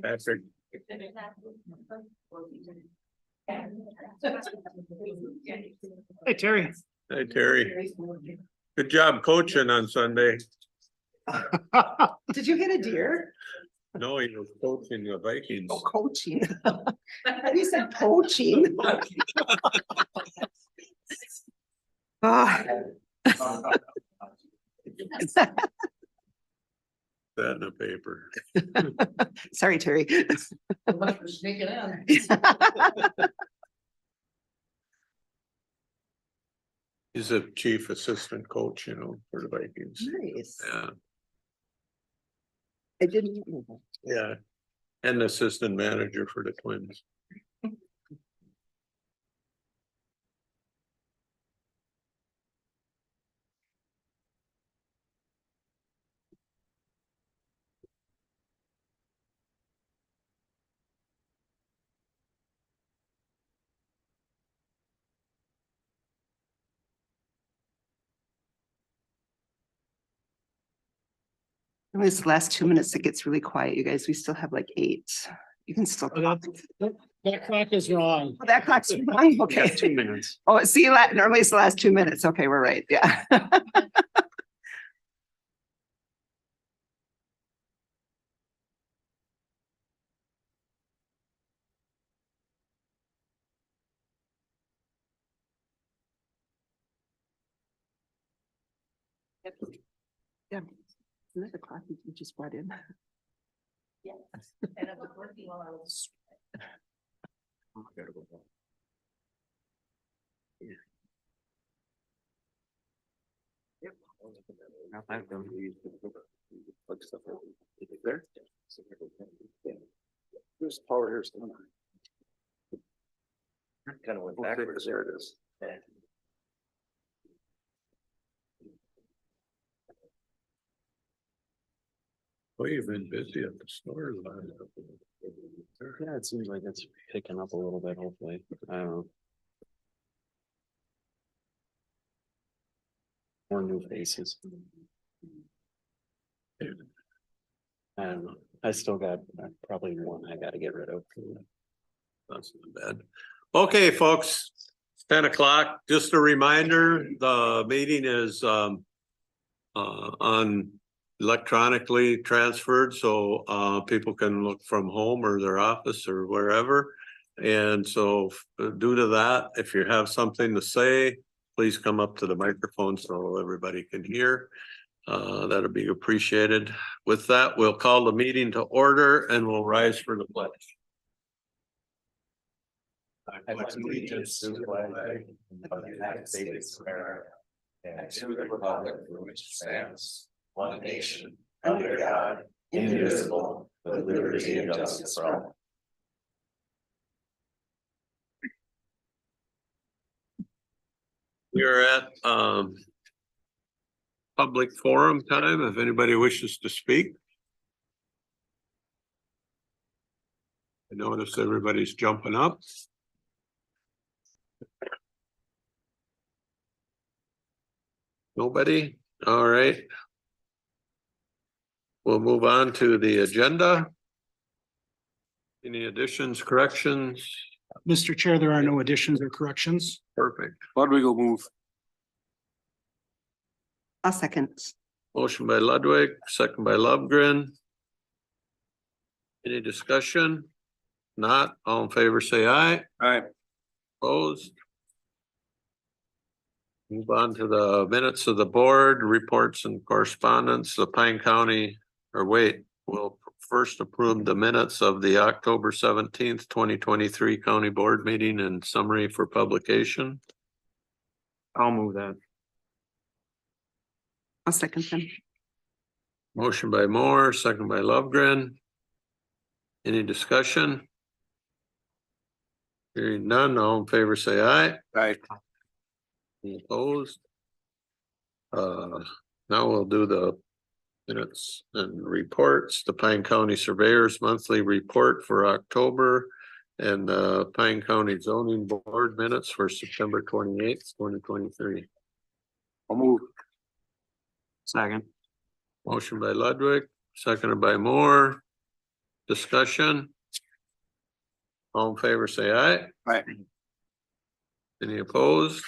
Patrick. Hey, Terry. Hey, Terry. Good job coaching on Sunday. Did you hit a deer? No, he was coaching the Vikings. Oh, coaching. You said poaching. Ah. That in the paper. Sorry, Terry. For sneaking in. He's a chief assistant coach, you know, for the Vikings. Nice. Yeah, I didn't know that. yeah. And assistant manager for the Twins. It's the last 2 minutes. It gets really quiet, you guys. We still have like 8. You can still. Oh, that clock is wrong. Oh, that clock's wrong. Okay. 2 minutes. Oh, see, normally it's the last 2 minutes. Okay, we're right. Yeah. Yeah. Isn't that the clock you just brought in? Yes, and it was working while I was. There's power here still. Kind of went backwards. There it is. Well, you've been busy at the store. Yeah, it seems like it's picking up a little bit, hopefully. I don't know. More new faces. I don't know. I still got probably one I gotta get rid of. That's not bad. Okay, folks, it's 10 o'clock. Just a reminder, the meeting is on electronically transferred, so people can look from home or their office or wherever. And so due to that, if you have something to say, please come up to the microphone so everybody can hear. That'll be appreciated. With that, we'll call the meeting to order and we'll rise for the pledge. I pledge allegiance to the flag of the United States of America and to the republic for which it stands, one nation, under God, indivisible, with liberty and justice for all. We are at public forum time, if anybody wishes to speak. I notice everybody's jumping up. Nobody? All right. We'll move on to the agenda. Any additions, corrections? Mr. Chair, there are no additions or corrections. Perfect. Why do we go move? A second. Motion by Ludwig, second by Lovegren. Any discussion? Not, all in favor, say aye. Aye. Opposed? Move on to the minutes of the board, reports and correspondence, the Pine County, or wait, we'll first approve the minutes of the October 17th, 2023 county board meeting and summary for publication. I'll move that. I'll second them. Motion by Moore, second by Lovegren. Any discussion? Hearing none, all in favor say aye. Aye. Any opposed? Now we'll do the minutes and reports, the Pine County Surveyor's Monthly Report for October and the Pine County Zoning Board minutes for September 28th, 2023. I'll move. Second. Motion by Ludwig, seconded by Moore. Discussion? All in favor, say aye. Aye. Any opposed?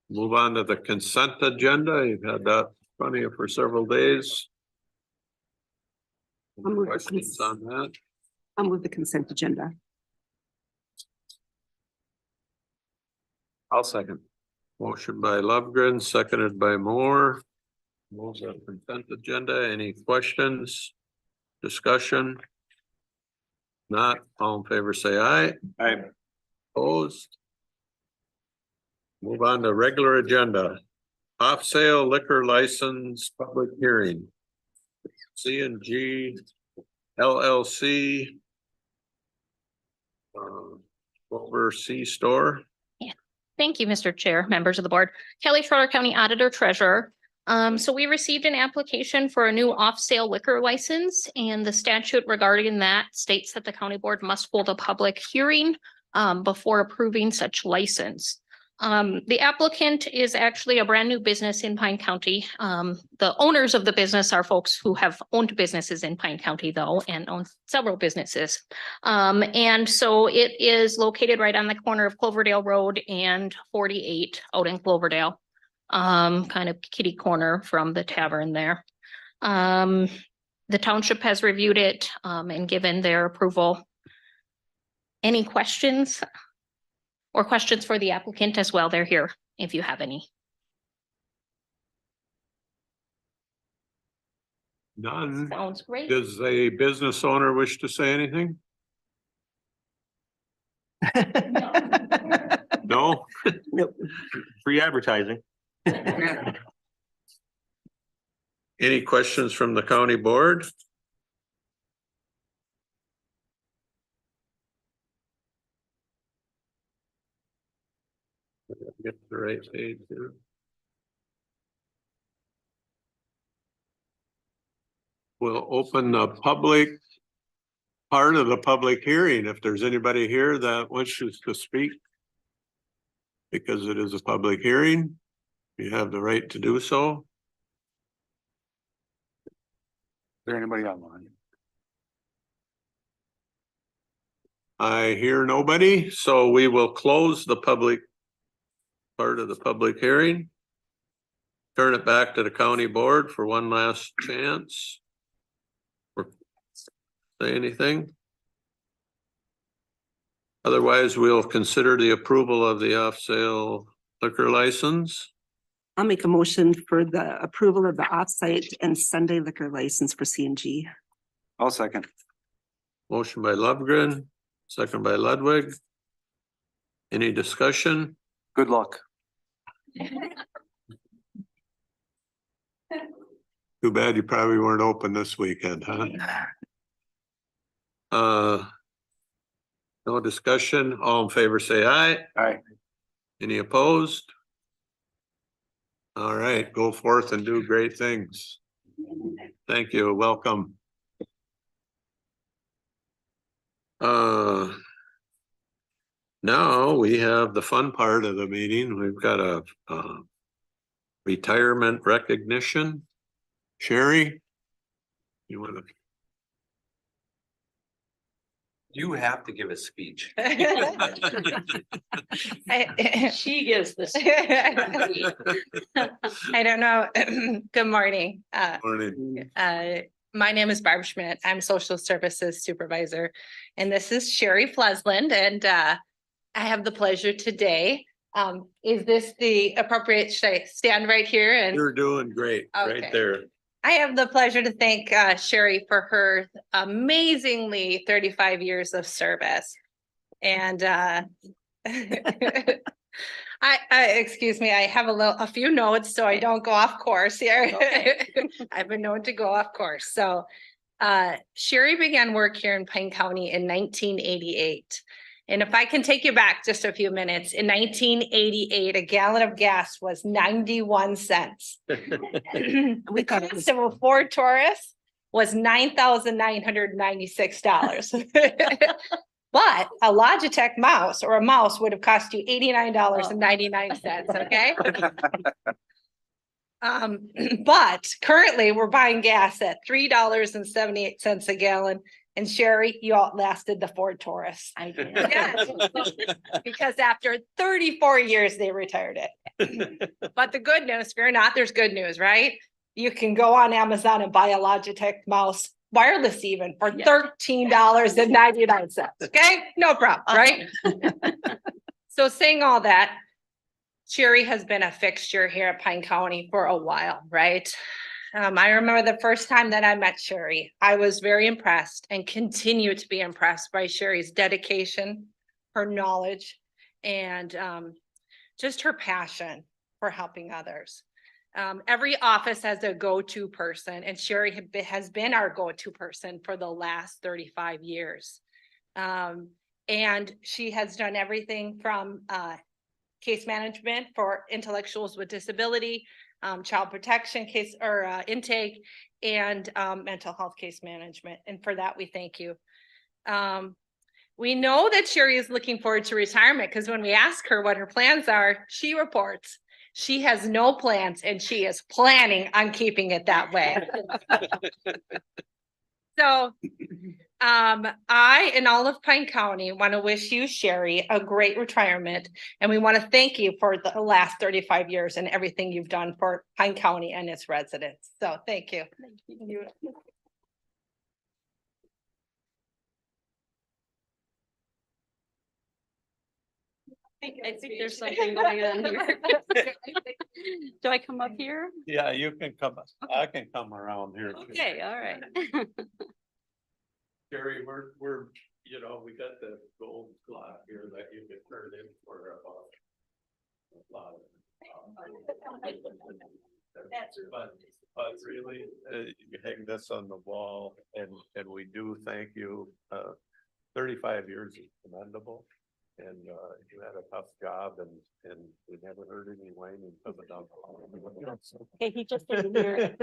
Move on to the consent agenda. You've had that funny for several days. I'll move the Questions on that? I'll move the consent agenda. I'll second. Motion by Lovegren, seconded by Moore. Moves the consent agenda. Any questions? Discussion? Not, all in favor, say aye. Aye. Opposed? Move on to regular agenda. Off sale liquor license, public hearing. C&G LLC. Over C store. Thank you, Mr. Chair, members of the board. Kelly Schroeder, County Auditor Treasurer. So we received an application for a new off-sale liquor license, and the statute regarding that states that the county board must hold a public hearing before approving such license. The applicant is actually a brand new business in Pine County. The owners of the business are folks who have owned businesses in Pine County though, and own several businesses. And so it is located right on the corner of Cloverdale Road and 48 out in Cloverdale. Kind of kitty corner from the tavern there. The township has reviewed it, and given their approval. Any questions? Or questions for the applicant as well? They're here if you have any. None. Sounds great. Does a business owner wish to say anything? No? Nope. Free advertising. Any questions from the county board? Get the right page here. We'll open the public part of the public hearing. If there's anybody here that wishes to speak. Because it is a public hearing, you have the right to do so. Is there anybody online? I hear nobody, so we will close the public part of the public hearing. Turn it back to the county board for one last chance. Or say anything? Otherwise, we'll consider the approval of the off-sale liquor license. I'll make a motion for the approval of the off-site and Sunday liquor license for C&G. I'll second. Motion by Lovegren, second by Ludwig. Any discussion? Good luck. Too bad you probably weren't open this weekend, huh? No discussion. All in favor, say aye. Aye. Any opposed? All right, go forth and do great things. Thank you. Welcome. Now we have the fun part of the meeting. We've got a retirement recognition. Sherry? You want to? You have to give a speech. She gives this. I don't know. Good morning. Morning. My name is Barb Schmidt. I'm social services supervisor. And this is Sherry Flesland. And I have the pleasure today. Is this the appropriate, should I stand right here? And You're doing great, right Okay. there. I have the pleasure to thank Sherry for her amazingly 35 years of service. And excuse me, I have a few notes so I don't go off course here. Okay. I've been known to go off course. So Sherry began work here in Pine County in 1988. And if I can take you back just a few minutes, in 1988, a gallon of gas was 91 cents. The thought it cost of a Ford Taurus was $9,996. But a Logitech mouse or a mouse would have cost you $89.99, okay? But currently we're buying gas at $3.78 a gallon. And Sherry, you outlasted the Ford Taurus. I did. Yes. Because after 34 years, they retired it. But the good news, fear not, there's good news, right? You can go on Amazon and buy a Logitech mouse, wireless even, for $13.99. Okay, no problem, right? So saying all that, Sherry has been a fixture here at Pine County for a while, right? I remember the first time that I met Sherry, I was very impressed and continue to be impressed by Sherry's dedication, her knowledge, and just her passion for helping others. Every office has a go-to person, and Sherry has been our go-to person for the last 35 years. And she has done everything from case management for intellectuals with disability, child protection case or intake, and mental health case management. And for that, we thank you. We know that Sherry is looking forward to retirement because when we ask her what her plans are, she reports she has no plans and she is planning on keeping it that way. So I and all of Pine County want to wish you, Sherry, a great retirement. And we want to thank you for the last 35 years and everything you've done for Pine County and its residents. So thank you. Thank you. I think there's something going on here. Do I come up here? Yeah, you can come, I can come around here. too. Okay, all right. Jerry, we're, you know, we got the gold clock here that you can turn in for a lot of. But really, you hang this on the wall and we do thank you. 35 years is commendable. And you had a tough job and we never heard any whining coming down. Okay, he just didn't hear it.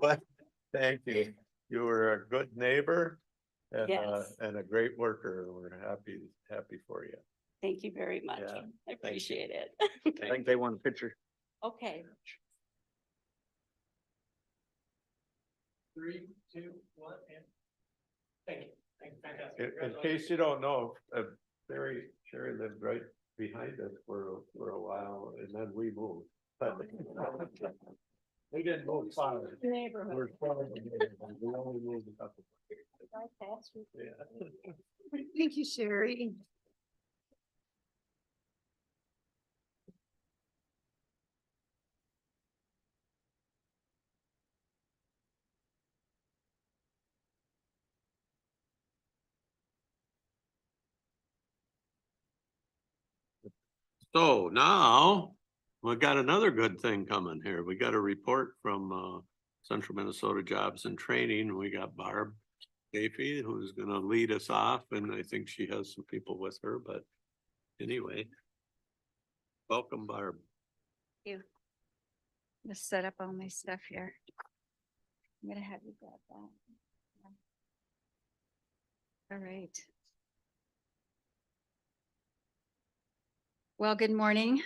But thank you. You were a good neighbor and Yes. and a great worker. We're happy for you. Thank you very much. Yeah, I appreciate it. I think they want a picture. Okay. 3, 2, 1, and thank you. Fantastic. In case you don't know, Sherry lived right behind us for a while and then we moved. But we didn't move far. Neighborhood. We're from the neighborhood. We only moved a couple. Yeah. Thank you, Sherry. So now we got another good thing coming here. We got a report from Central Minnesota Jobs and Training. We got Barb Chafee, who's gonna lead us off, and I think she has some people with her, but anyway. Welcome, Barb. Just set up all my stuff here. I'm gonna have you grab that. All right. Well, good morning,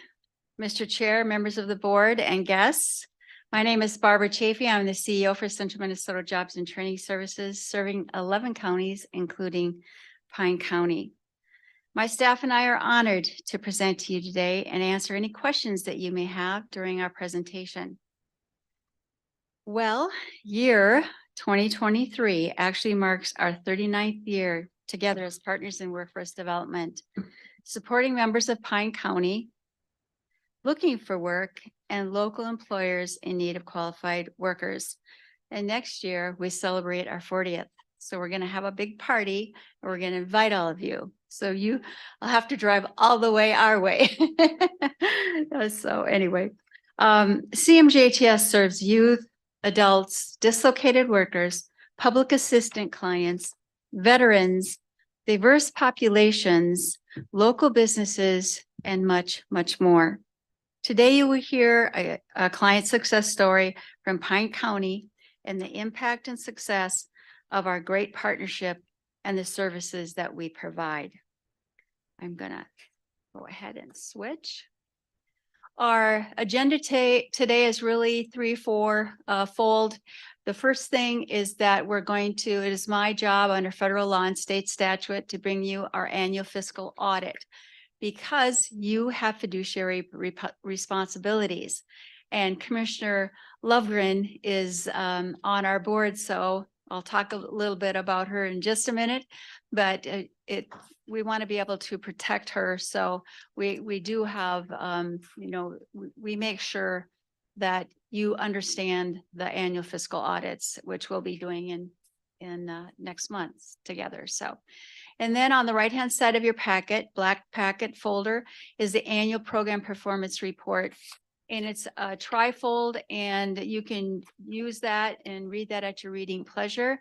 Mr. Chair, members of the board and guests. My name is Barbara Chafee. I'm the CEO for Central Minnesota Jobs and Training Services, serving 11 counties, including Pine County. My staff and I are honored to present to you today and answer any questions that you may have during our presentation. Well, year 2023 actually marks our 39th year together as partners in workforce development, supporting members of Pine County looking for work and local employers in need of qualified workers. And next year we celebrate our 40th. So we're going to have a big party and we're going to invite all of you. So I'll have to drive all the way our way. So anyway, CMJTS serves youth, adults, dislocated workers, public assistant clients, veterans, diverse populations, local businesses, and much, much more. Today, you will hear a client success story from Pine County and the impact and success of our great partnership and the services that we provide. I'm gonna go ahead and switch. Our agenda today is really four fold. The first thing is that it is my job under federal law and state statute to bring you our annual fiscal audit because you have fiduciary responsibilities. And Commissioner Lovegren is on our board, so I'll talk a little bit about her in just a minute. But we want to be able to protect her, so we do have, we make sure that you understand the annual fiscal audits, which we'll be doing in next month together. So, and then on the right-hand side of your packet, black packet folder, is the annual program performance report. And it's a trifold, and you can use that and read that at your reading pleasure.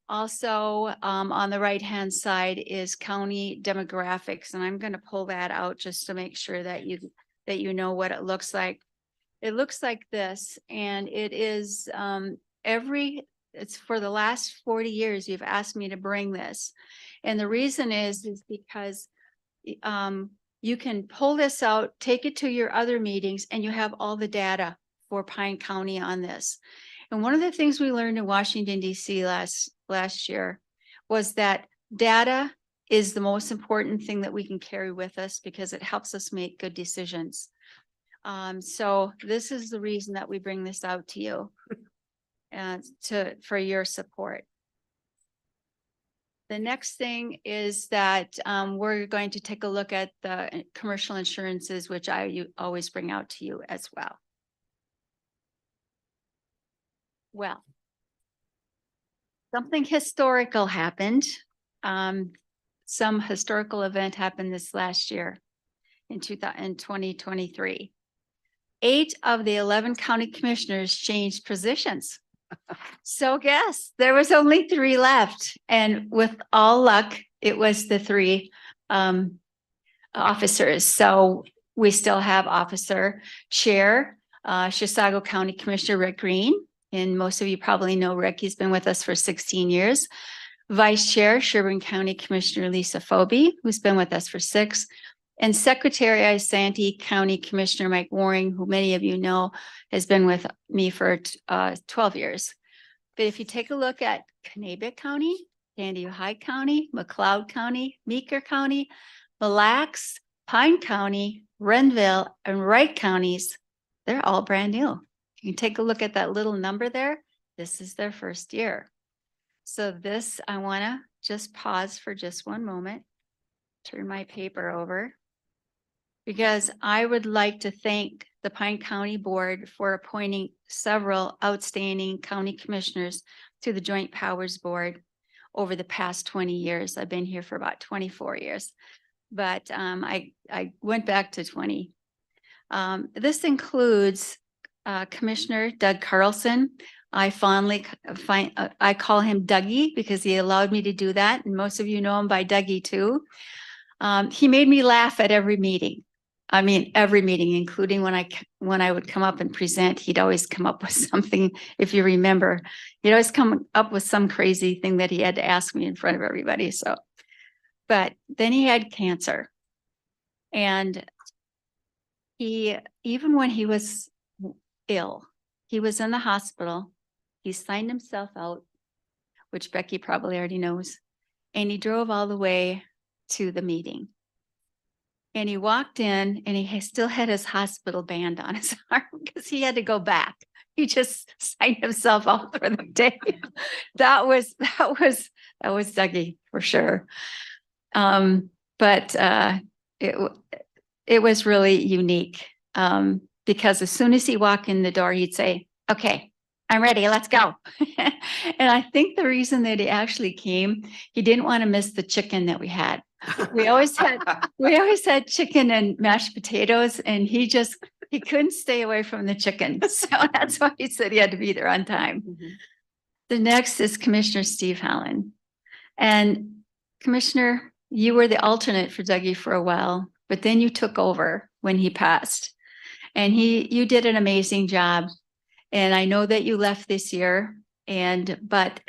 Also, on the right-hand side is county demographics, and I'm going to pull that out just to make sure that you know what it looks like. It looks like this, and it is it's for the last 40 years you've asked me to bring this. And the reason is because you can pull this out, take it to your other meetings, and you have all the data for Pine County on this. And one of the things we learned in Washington, D.C. last year was that data is the most important thing that we can carry with us because it helps us make good decisions. So this is the reason that we bring this out to you for your support. The next thing is that we're going to take a look at the commercial insurances, which I always bring out to you as well. Well, something historical happened. Some historical event happened this last year in 2023. 8 of the 11 county commissioners changed positions. So guess there was only 3 left. And with all luck, it was the 3 officers. So we still have officer chair, Chisago County Commissioner Rick Green. And most of you probably know Rick. He's been with us for 16 years. Vice Chair, Sherburne County Commissioner Lisa Phoebe, who's been with us for 6. And Secretary Isanti County Commissioner Mike Waring, who many of you know has been with me for 12 years. But if you take a look at Kanabec County, Sandy High County, McLeod County, Meeker County, Mille Lacs, Pine County, Renville, and Wright counties, they're all brand new. You can take a look at that little number there. This is their first year. So this, I want to just pause for just one moment, turn my paper over, because I would like to thank the Pine County Board for appointing several outstanding county commissioners to the Joint Powers Board over the past 20 years. I've been here for about 24 years, but I went back to 20. This includes Commissioner Doug Carlson. I fondly I call him Dougie because he allowed me to do that. And most of you know him by Dougie too. He made me laugh at every meeting. I mean, every meeting, including when I would come up and present, he'd always come up with something. If you remember, he'd always come up with some crazy thing that he had to ask me in front of everybody. So, but then he had cancer, and even when he was ill, he was in the hospital. He signed himself out, which Becky probably already knows, and he drove all the way to the meeting. And he walked in and he still had his hospital band on his arm because he had to go back. He just signed himself out for the day. That was Dougie for sure. But it was really unique because as soon as he walked in the door, he'd say, "Okay, I'm ready, let's go." And I think the reason that he actually came, he didn't want to miss the chicken that we had. We always had chicken and mashed potatoes, and he couldn't stay away from the chicken. So that's why he said he had to be there on time. Mm-hmm. The next is Commissioner Steve Holland. And Commissioner, you were the alternate for Dougie for a while, but then you took over when he passed. And you did an amazing job. And I know that you left this year, but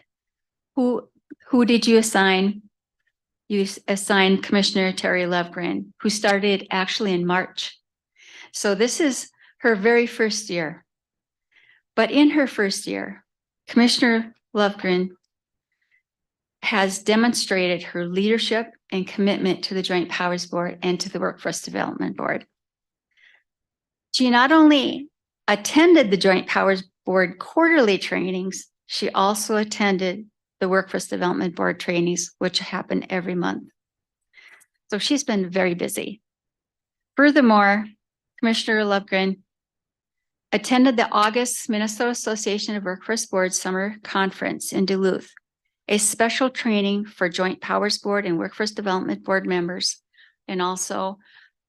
who did you assign? You assigned Commissioner Terry Lovegren, who started actually in March. So this is her very first year. But in her first year, Commissioner Lovegren has demonstrated her leadership and commitment to the Joint Powers Board and to the Workforce Development Board. She not only attended the Joint Powers Board quarterly trainings, she also attended the Workforce Development Board trainings, which happen every month. So she's been very busy. Furthermore, Commissioner Lovegren attended the August Minnesota Association of Workforce Boards Summer Conference in Duluth, a special training for Joint Powers Board and Workforce Development Board members, and also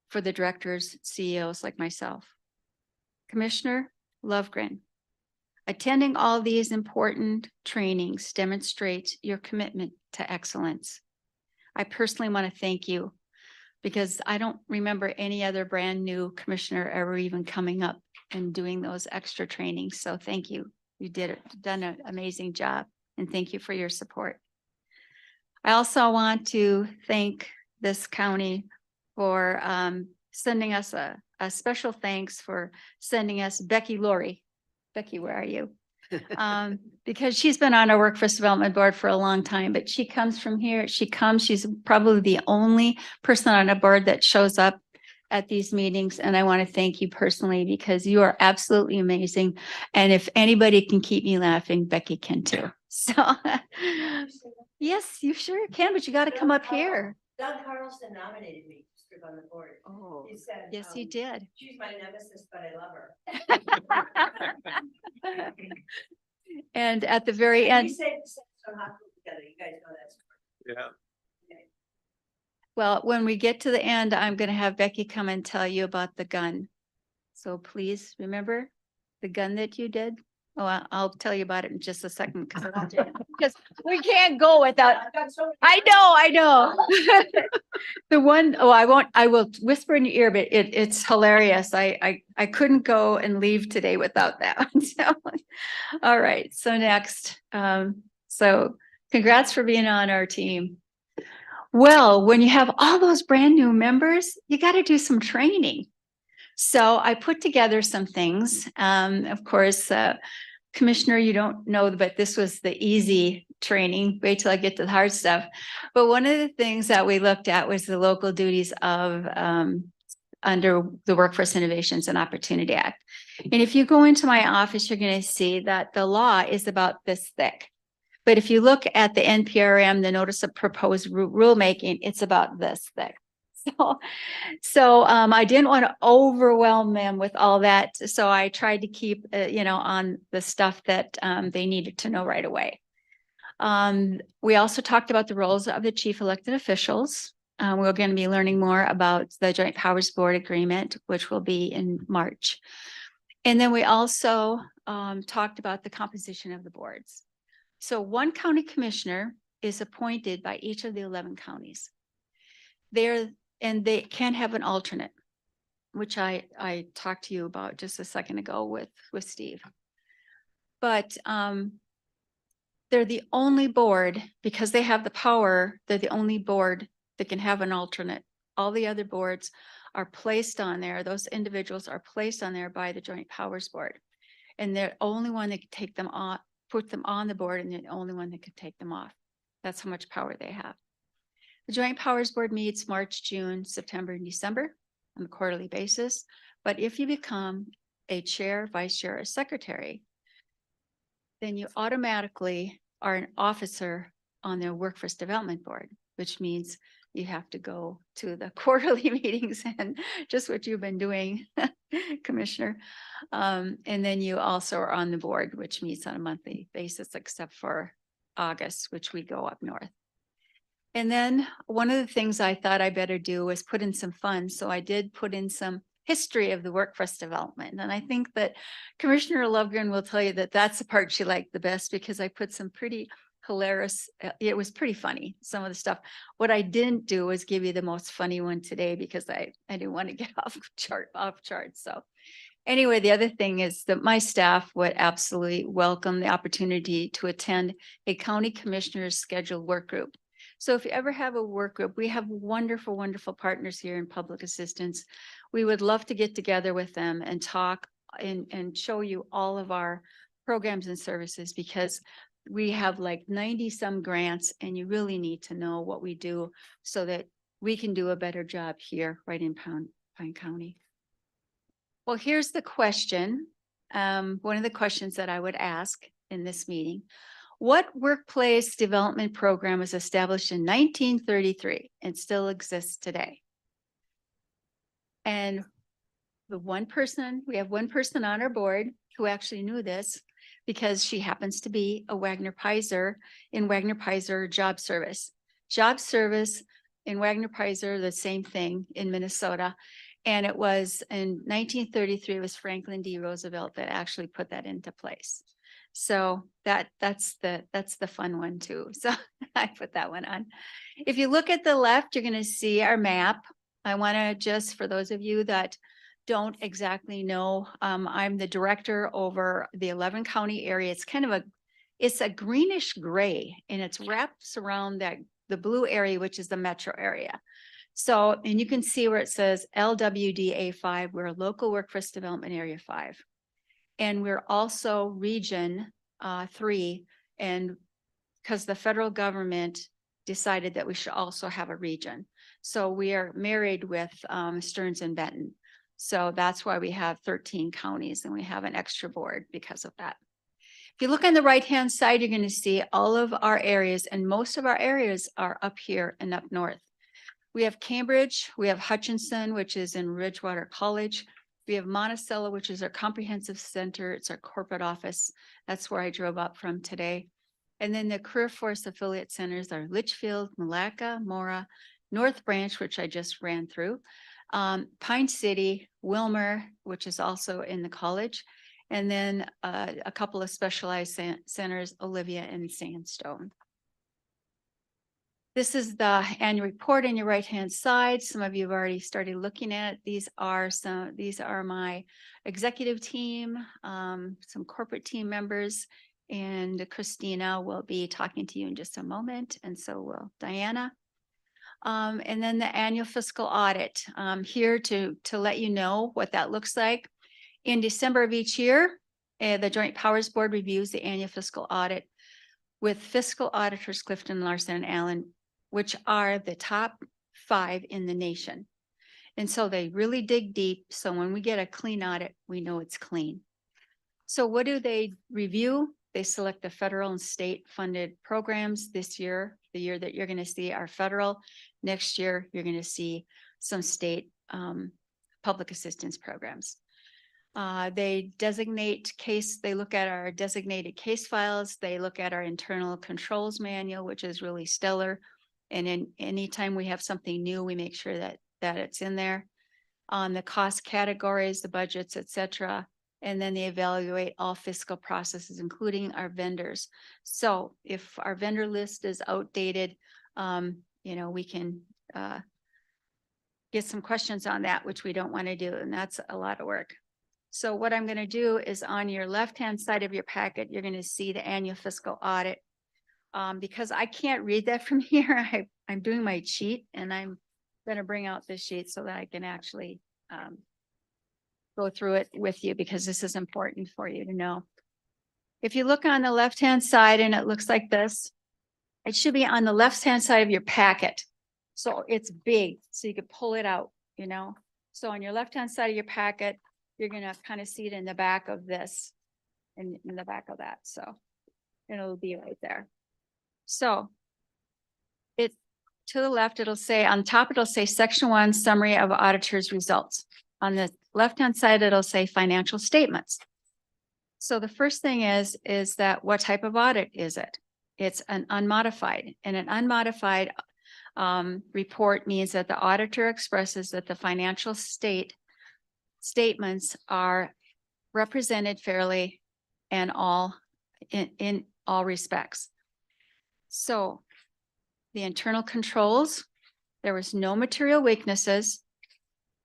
for the directors, CEOs like myself. Commissioner Lovegren, attending all these important trainings demonstrates your commitment to excellence. I personally want to thank you because I don't remember any other brand new commissioner ever even coming up and doing those extra trainings. So thank you. You done an amazing job, and thank you for your support. I also want to thank this county for sending us a special thanks for sending us Becky Laurie. Becky, where are you? Because she's been on our Workforce Development Board for a long time, but she comes from here. She's probably the only person on a board that shows up at these meetings. And I want to thank you personally because you are absolutely amazing. And if anybody can keep me laughing, Becky can too. So yes, you sure can, but you got to come up here. Doug Carlson nominated me to serve on the board. Oh, He said, yes, he did. she's my nemesis, but I love her. And at the very We end, say some hospital together. You guys know that's. Yeah. well, when we get to the end, I'm going to have Becky come and tell you about the gun. So please remember the gun that you did. Oh, I'll tell you about it in just a second because we can't go without. I know. The one, I will whisper in your ear, but it's hilarious. I couldn't go and leave today without that. So, all right. So next, so congrats for being on our team. Well, when you have all those brand new members, you got to do some training. So I put together some things. Of course, Commissioner, you don't know, but this was the easy training. Wait till I get to the hard stuff. But one of the things that we looked at was the local duties of under the Workforce Innovations and Opportunity Act. And if you go into my office, you're going to see that the law is about this thick. But if you look at the NPRM, the Notice of Proposed Rulemaking, it's about this thick. So I didn't want to overwhelm them with all that. So I tried to keep, on the stuff that they needed to know right away. We also talked about the roles of the chief elected officials. We're going to be learning more about the Joint Powers Board Agreement, which will be in March. And then we also talked about the composition of the boards. So one county commissioner is appointed by each of the 11 counties. And they can have an alternate, which I talked to you about just a second ago with Steve. But they're the only board, because they have the power, they're the only board that can have an alternate. All the other boards are placed on there. Those individuals are placed on there by the Joint Powers Board. And they're the only one that can take them off, put them on the board, and they're the only one that could take them off. That's how much power they have. The Joint Powers Board meets March, June, September, and December on a quarterly basis. But if you become a chair, vice chair, or secretary, then you automatically are an officer on their Workforce Development Board, which means you have to go to the quarterly meetings and just what you've been doing, Commissioner. And then you also are on the board, which meets on a monthly basis, except for August, which we go up north. And then one of the things I thought I better do was put in some fun. So I did put in some history of the workforce development. And I think that Commissioner Lovegren will tell you that that's the part she liked the best because I put some pretty hilarious, it was pretty funny, some of the stuff. What I didn't do was give you the most funny one today because I didn't want to get off chart. So anyway, the other thing is that my staff would absolutely welcome the opportunity to attend a county commissioner's scheduled work group. So if you ever have a work group, we have wonderful, wonderful partners here in public assistance. We would love to get together with them and talk and show you all of our programs and services, because we have like 90 some grants, and you really need to know what we do so that we can do a better job here right in Pine County. Well, here's the question. One of the questions that I would ask in this meeting: what workplace development program was established in 1933 and still exists today? And we have one person on our board who actually knew this, because she happens to be a Wagner Pizer in Wagner Pizer Job Service. Job Service in Wagner Pizer, the same thing in Minnesota. And it was in 1933, it was Franklin D. Roosevelt that actually put that into place. So that's the fun one too. So I put that one on. If you look at the left, you're going to see our map. I want to just, for those of you that don't exactly know, I'm the director over the 11 county area. It's kind of it's a greenish gray, and it wraps around the blue area, which is the metro area. So, and you can see where it says LWDA5, we're local workforce development area 5. And we're also region 3, and because the federal government decided that we should also have a region. So we are married with Stearns and Benton. So that's why we have 13 counties, and we have an extra board because of that. If you look on the right-hand side, you're going to see all of our areas, and most of our areas are up here and up north. We have Cambridge, we have Hutchinson, which is in Ridgewater College. We have Monticello, which is our comprehensive center. It's our corporate office. That's where I drove up from today. And then the Career Force affiliate centers are Litchfield, Malacca, Mora, North Branch, which I just ran through, Pine City, Wilmer, which is also in the college, and then a couple of specialized centers, Olivia and Sandstone. This is the annual report on your right-hand side. Some of you have already started looking at it. These are my executive team, some corporate team members, and Christina will be talking to you in just a moment, and so will Diana. And then the annual fiscal audit, here to let you know what that looks like. In December of each year, the Joint Powers Board reviews the annual fiscal audit with fiscal auditors Clifton, Larson, and Allen, which are the top 5 in the nation. And so they really dig deep. So when we get a clean audit, we know it's clean. So what do they review? They select the federal and state funded programs. This year, the year that you're going to see are federal. Next year, you're going to see some state public assistance programs. They look at our designated case files. They look at our internal controls manual, which is really stellar. And anytime we have something new, we make sure that it's in there. On the cost categories, the budgets, et cetera. And then they evaluate all fiscal processes, including our vendors. So if our vendor list is outdated, we can get some questions on that, which we don't want to do. And that's a lot of work. So what I'm going to do is on your left-hand side of your packet, you're going to see the annual fiscal audit. Because I can't read that from here, I'm doing my sheet, and I'm going to bring out this sheet so that I can actually go through it with you, because this is important for you to know. If you look on the left-hand side and it looks like this, it should be on the left-hand side of your packet. So it's big, so you could pull it out, So on your left-hand side of your packet, you're going to kind of see it in the back of this and in the back of that. So it'll be right there. So to the left, it'll say on top, it'll say section 1 summary of auditor's results. On the left-hand side, it'll say financial statements. So the first thing is that what type of audit is it? It's an unmodified, and an unmodified report means that the auditor expresses that the financial statements are represented fairly and in all respects. So the internal controls, there was no material weaknesses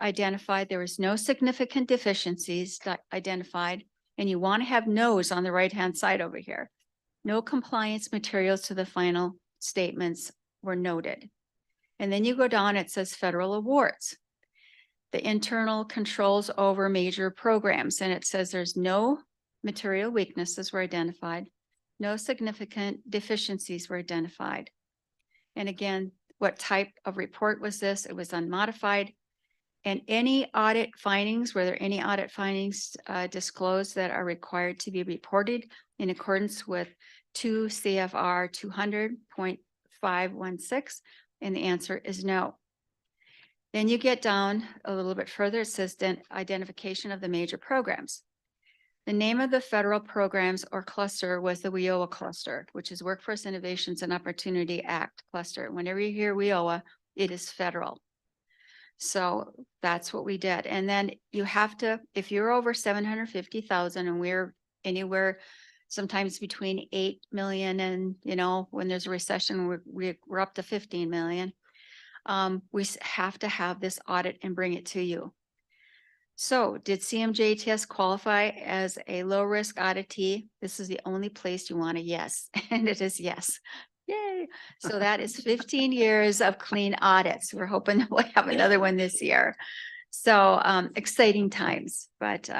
identified. There was no significant deficiencies identified. And you want to have no's on the right-hand side over here. No compliance materials to the final statements were noted. And then you go down, it says federal awards. The internal controls over major programs, and it says there's no material weaknesses were identified. No significant deficiencies were identified. And again, what type of report was this? It was unmodified. And any audit findings, were there any audit findings disclosed that are required to be reported in accordance with 2 CFR 200.516? And the answer is no. Then you get down a little bit further, it says then identification of the major programs. The name of the federal programs or cluster was the WIOA cluster, which is Workforce Innovations and Opportunity Act cluster. Whenever you hear WIOA, it is federal. So that's what we did. And then you have to, if you're over 750,000 and we're anywhere sometimes between 8 million and, when there's a recession, we're up to 15 million. We have to have this audit and bring it to you. So did CMJTS qualify as a low risk auditee? This is the only place you want a yes, and it is yes. Yay. So that is 15 years of clean audits. We're hoping we'll have another one this year. So exciting times, but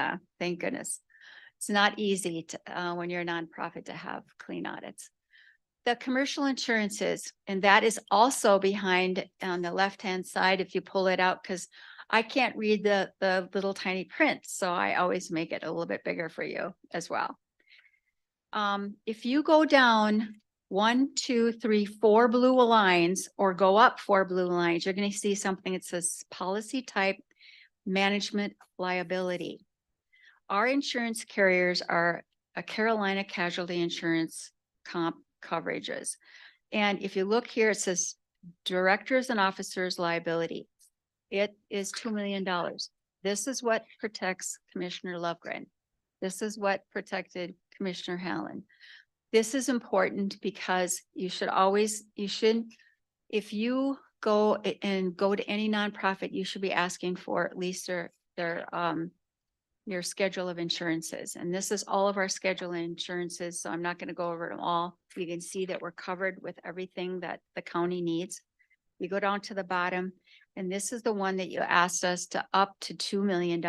thank goodness. It's not easy to, when you're a nonprofit to have clean audits. The commercial insurances, and that is also behind on the left-hand side, if you pull it out, because I can't read the little tiny print. So I always make it a little bit bigger for you as well. If you go down 1, 2, 3, 4 blue lines, or go up 4 blue lines, you're going to see something that says policy type management liability. Our insurance carriers are a Carolina Casualty Insurance comp coverages. And if you look here, it says directors and officers liability. It is $2 million. This is what protects Commissioner Lovegren. This is what protected Commissioner Hallen. This is important because if you go to any nonprofit, you should be asking for at least your schedule of insurances. And this is all of our schedule of insurances. So I'm not going to go over them all. You can see that we're covered with everything that the county needs. You go down to the bottom, and this is the one that you asked us to up to $2 million.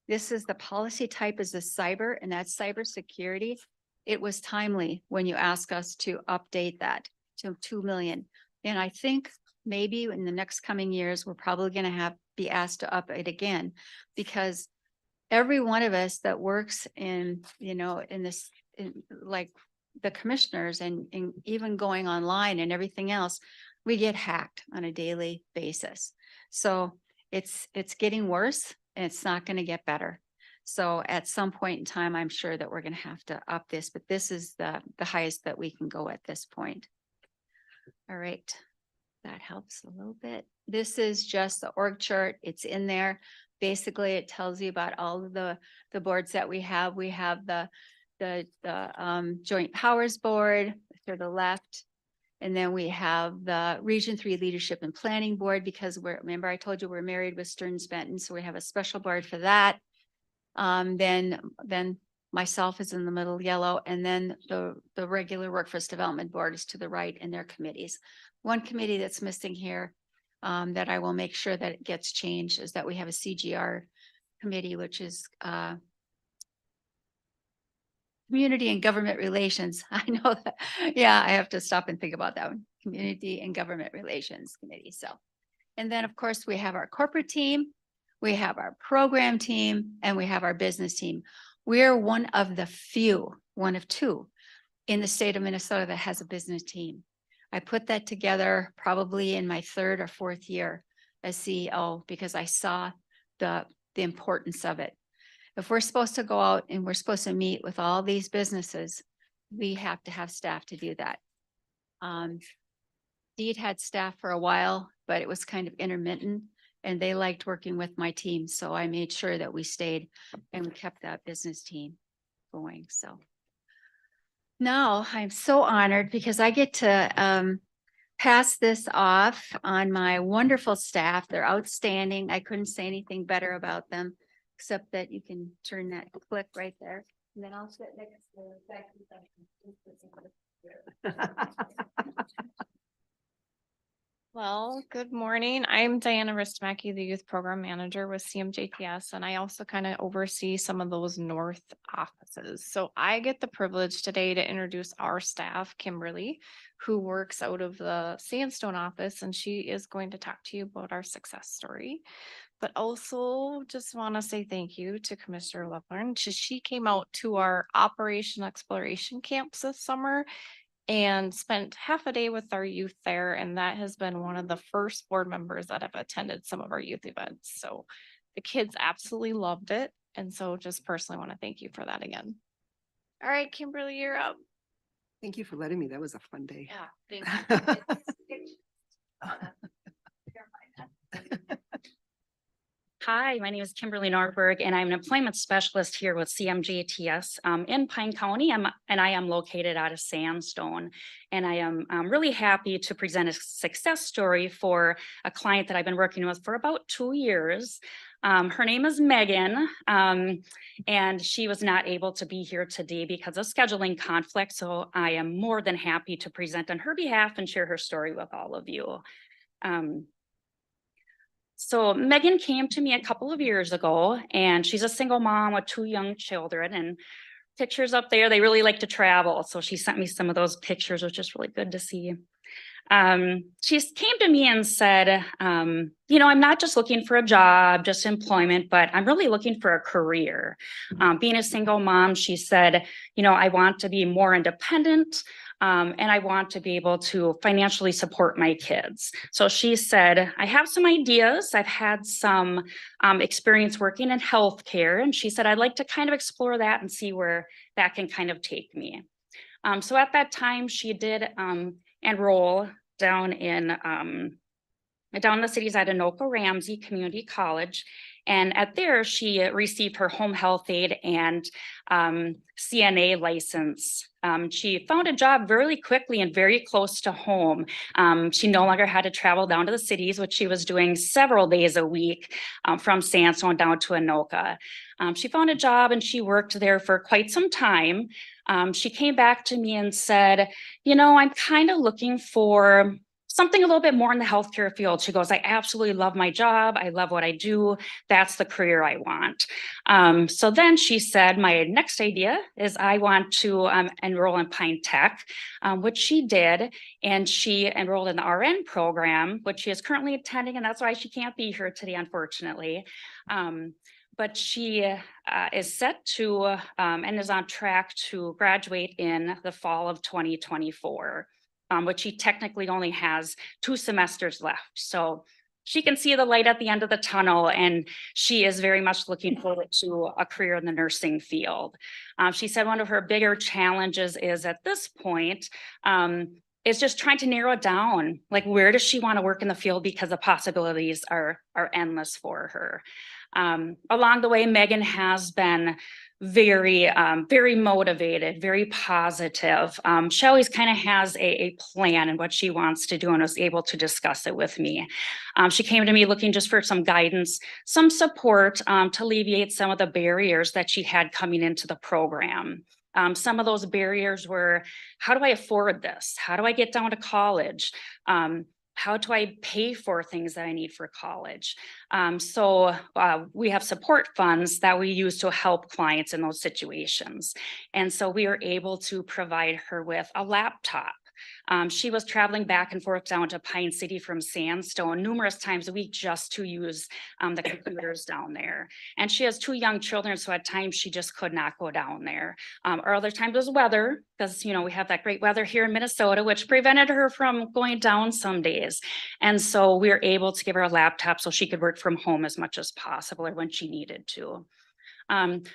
This is the policy type is the cyber, and that's cybersecurity. It was timely when you ask us to update that to 2 million. And I think maybe in the next coming years, we're probably going to be asked to up it again, because every one of us that works in like the commissioners and even going online and everything else, we get hacked on a daily basis. So it's getting worse, and it's not going to get better. So at some point in time, I'm sure that we're going to have to up this, but this is the highest that we can go at this point. All right. That helps a little bit. This is just the org chart. It's in there. Basically, it tells you about all of the boards that we have. We have the Joint Powers Board to the left. And then we have the Region 3 Leadership and Planning Board, because remember I told you we're married with Stearns Benton. So we have a special board for that. Then myself is in the middle yellow, and then the regular Workforce Development Board is to the right, and their committees. One committee that's missing here that I will make sure that it gets changed is that we have a CGR committee, which is Community and Government Relations. I know that. Yeah, I have to stop and think about that one. Community and Government Relations Committee. So, and then of course we have our corporate team, we have our program team, and we have our business team. We're one of the few, one of two in the state of Minnesota that has a business team. I put that together probably in my 3rd or 4th year as CEO, because I saw the importance of it. If we're supposed to go out and we're supposed to meet with all these businesses, we have to have staff to do that. Deed had staff for a while, but it was kind of intermittent, and they liked working with my team. So I made sure that we stayed and we kept that business team going. So now I'm so honored because I get to pass this off on my wonderful staff. They're outstanding. I couldn't say anything better about them, except that you can turn that click right there. And then I'll sit next to the faculty. Well, good morning. I'm Diana Ristomaki, the Youth Program Manager with CMJTS, and I also kind of oversee some of those north offices. So I get the privilege today to introduce our staff, Kimberly, who works out of the Sandstone office, and she is going to talk to you about our success story. But also just want to say thank you to Commissioner Lepler. She came out to our Operation Exploration camps this summer and spent half a day with our youth there. And that has been one of the first board members that have attended some of our youth events. So the kids absolutely loved it. And so just personally want to thank you for that again. All right, Kimberly, you're up. Thank you for letting me. That was a fun day. Yeah, thank you. Hi, my name is Kimberly Nordberg, and I'm an employment specialist here with CMJTS in Pine County, and I am located out of Sandstone. And I am really happy to present a success story for a client that I've been working with for about 2 years. Her name is Megan, and she was not able to be here today because of scheduling conflict. So I am more than happy to present on her behalf and share her story with all of you. So Megan came to me a couple of years ago, and she's a single mom with 2 young children, and pictures up there, they really like to travel. So she sent me some of those pictures, which is really good to see. She came to me and said, you know, I'm not just looking for a job, just employment, but I'm really looking for a career. Being a single mom, she said, you know, I want to be more independent. And I want to be able to financially support my kids. So she said, I have some ideas. I've had some experience working in healthcare. And she said, I'd like to kind of explore that and see where that can kind of take me. So at that time, she did enroll down in the cities at Anoka Ramsey Community College. And at there, she received her home health aide and CNA license. She found a job really quickly and very close to home. She no longer had to travel down to the cities, which she was doing several days a week from Sandstone down to Anoka. She found a job and she worked there for quite some time. She came back to me and said, you know, I'm kind of looking for something a little bit more in the healthcare field. She goes, I absolutely love my job. I love what I do. That's the career I want. So then she said, my next idea is I want to enroll in Pine Tech, which she did. And she enrolled in the RN program, which she is currently attending. And that's why she can't be here today, unfortunately. But she is set to and is on track to graduate in the fall of 2024. Which she technically only has 2 semesters left. So she can see the light at the end of the tunnel, and she is very much looking forward to a career in the nursing field. She said one of her bigger challenges is at this point, is just trying to narrow it down. Like, where does she want to work in the field? Because the possibilities are endless for her. Along the way, Megan has been very motivated, very positive. She always kind of has a plan and what she wants to do and was able to discuss it with me. She came to me looking just for some guidance, some support to alleviate some of the barriers that she had coming into the program. Some of those barriers were, how do I afford this? How do I get down to college? How do I pay for things that I need for college? So we have support funds that we use to help clients in those situations. And so we were able to provide her with a laptop. She was traveling back and forth down to Pine City from Sandstone numerous times a week just to use the computers down there. And she has 2 young children, so at times she just could not go down there. Or other times it was weather, because you know we have that great weather here in Minnesota, which prevented her from going down some days. And so we were able to give her a laptop so she could work from home as much as possible or when she needed to.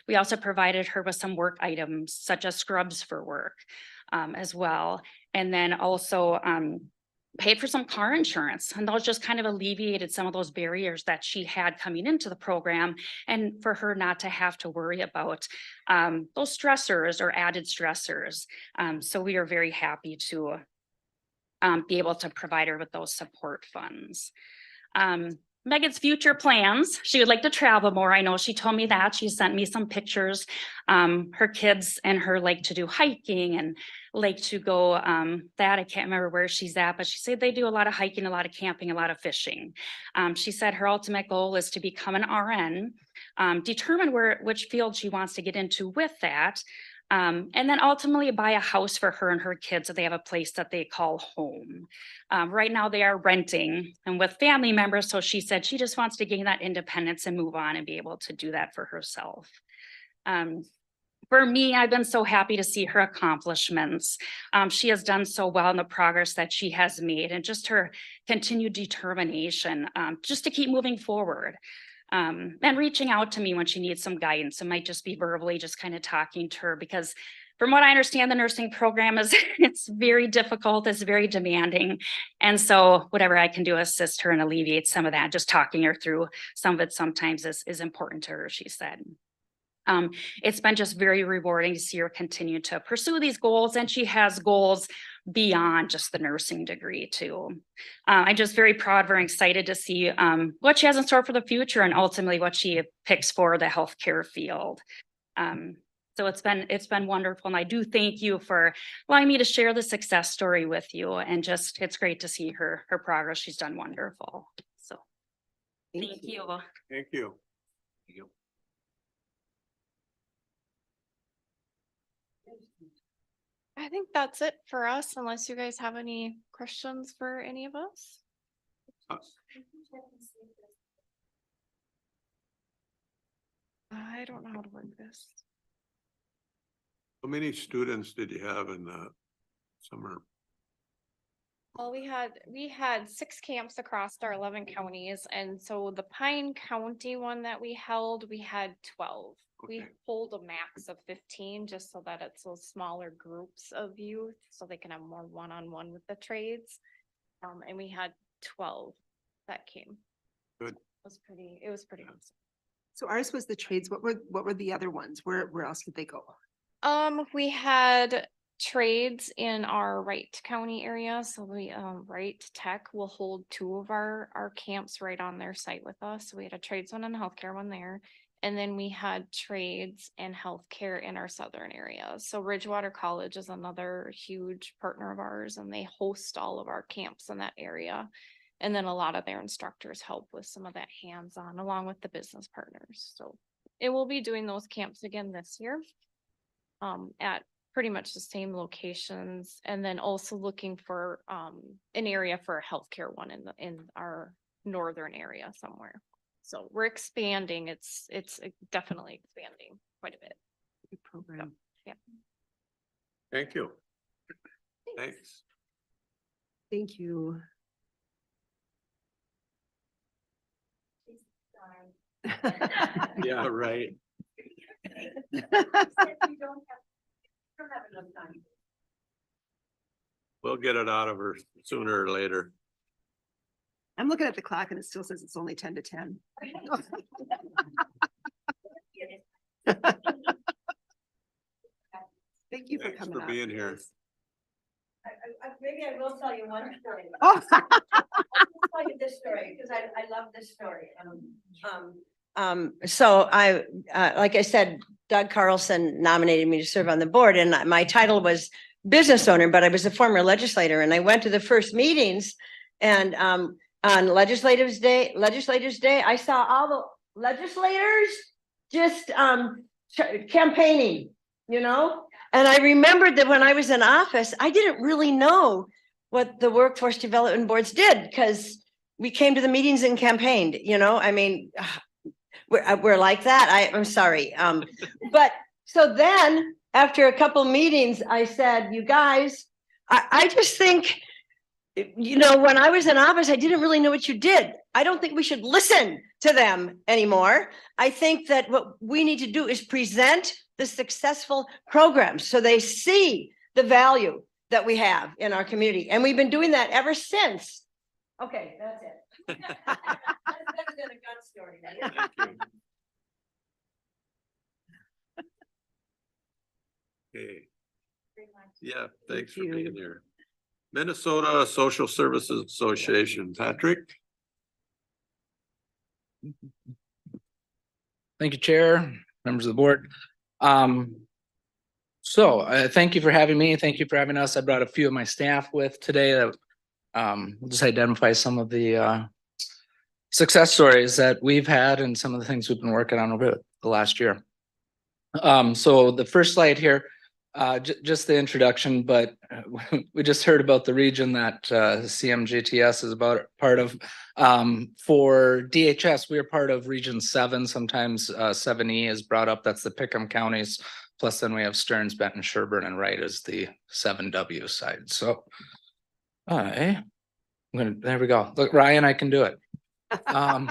We also provided her with some work items such as scrubs for work as well. And then also paid for some car insurance, and those just kind of alleviated some of those barriers that she had coming into the program, and for her not to have to worry about those stressors or added stressors. So we are very happy to be able to provide her with those support funds. Megan's future plans. She would like to travel more. I know she told me that. She sent me some pictures. Her kids and her like to do hiking and like to go that I can't remember where she's at, but she said they do a lot of hiking, a lot of camping, a lot of fishing. She said her ultimate goal is to become an RN, determine which field she wants to get into with that. And then ultimately buy a house for her and her kids so they have a place that they call home. Right now they are renting and with family members. So she said she just wants to gain that independence and move on and be able to do that for herself. For me, I've been so happy to see her accomplishments. She has done so well in the progress that she has made and just her continued determination just to keep moving forward. And reaching out to me when she needs some guidance. It might just be verbally just kind of talking to her because from what I understand, the nursing program is it's very difficult, it's very demanding. And so whatever I can do to assist her and alleviate some of that, just talking her through some of it sometimes is important to her, she said. It's been just very rewarding to see her continue to pursue these goals, and she has goals beyond just the nursing degree too. I'm just very proud of her and excited to see what she has in store for the future and ultimately what she picks for the healthcare field. So it's been wonderful, and I do thank you for allowing me to share the success story with you, and just it's great to see her progress. She's done wonderful. So thank you. Thank you. I think that's it for us, unless you guys have any questions for any of us. I don't know how to work this. How many students did you have in the summer? Well, we had 6 camps across our 11 counties, and so the Pine County one that we held, we had 12. We Okay. hold a max of 15 just so that it's those smaller groups of youth, so they can have more one-on-one with the trades. And we had 12 that came. Good. It was pretty awesome. So ours was the trades. What were the other ones? Where else did they go? We had trades in our Wright County area. So we, Wright Tech will hold 2 of our camps right on their site with us. So we had a trades one and a healthcare one there. And then we had trades and healthcare in our southern areas. So Ridgewater College is another huge partner of ours, and they host all of our camps in that area. And then a lot of their instructors help with some of that hands-on along with the business partners. So it will be doing those camps again this year. At pretty much the same locations, and then also looking for an area for a healthcare one in our northern area somewhere. So we're expanding. It's definitely expanding quite a bit. Good program. Yeah. Thank you. Thanks. Thank you. Yeah, right. You don't have enough time. We'll get it out of her sooner or later. I'm looking at the clock and it still says it's only 10 to 10. Thank you for Thanks coming for out. being here. Maybe I will tell you one story. Oh. I'll tell you this story because I love this story. So I, like I said, Doug Carlson nominated me to serve on the board, and my title was business owner, but I was a former legislator, and I went to the first meetings, and on Legislators Day, I saw all the legislators just campaigning, you know? And I remembered that when I was in office, I didn't really know what the workforce development boards did, because we came to the meetings and campaigned, you know? I mean, we're like that. I'm sorry. But so then after a couple meetings, I said, you guys, I just think, you know, when I was in office, I didn't really know what you did. I don't think we should listen to them anymore. I think that what we need to do is present the successful programs so they see the value that we have in our community. And we've been doing that ever since. Okay, that's it. That's better than a gun story. Thank you. Okay. Yeah, thanks for being here. Minnesota Social Services Association, Patrick. Thank you, Chair, members of the board. Thank you for having me. Thank you for having us. I brought a few of my staff with today that we'll just identify some of the success stories that we've had and some of the things we've been working on over the last year. So the first slide here, just the introduction, but we just heard about the region that CMJTS is part of. For DHS, we are part of Region 7. Sometimes 7E is brought up. That's the Pickham counties. Plus, then we have Stearns, Benton, Sherburne, and Wright as the 7W side. So, there we go. Look, Ryan, I can do it. Here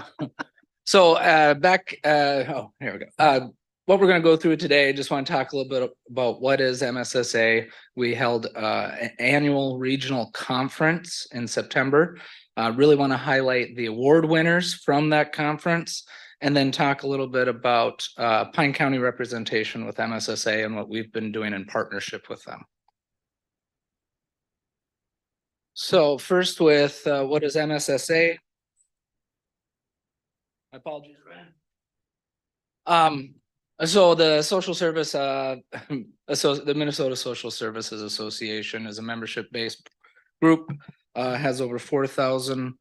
we go. What we're going to go through today, I just want to talk a little bit about what is MSSA. We held an annual regional conference in September. Really want to highlight the award winners from that conference, and then talk a little bit about Pine County representation with MSSA and what we've been doing in partnership with them. So first with what is MSSA? My apologies, Ryan. So the social service, the Minnesota Social Services Association is a membership-based group, has over 4,000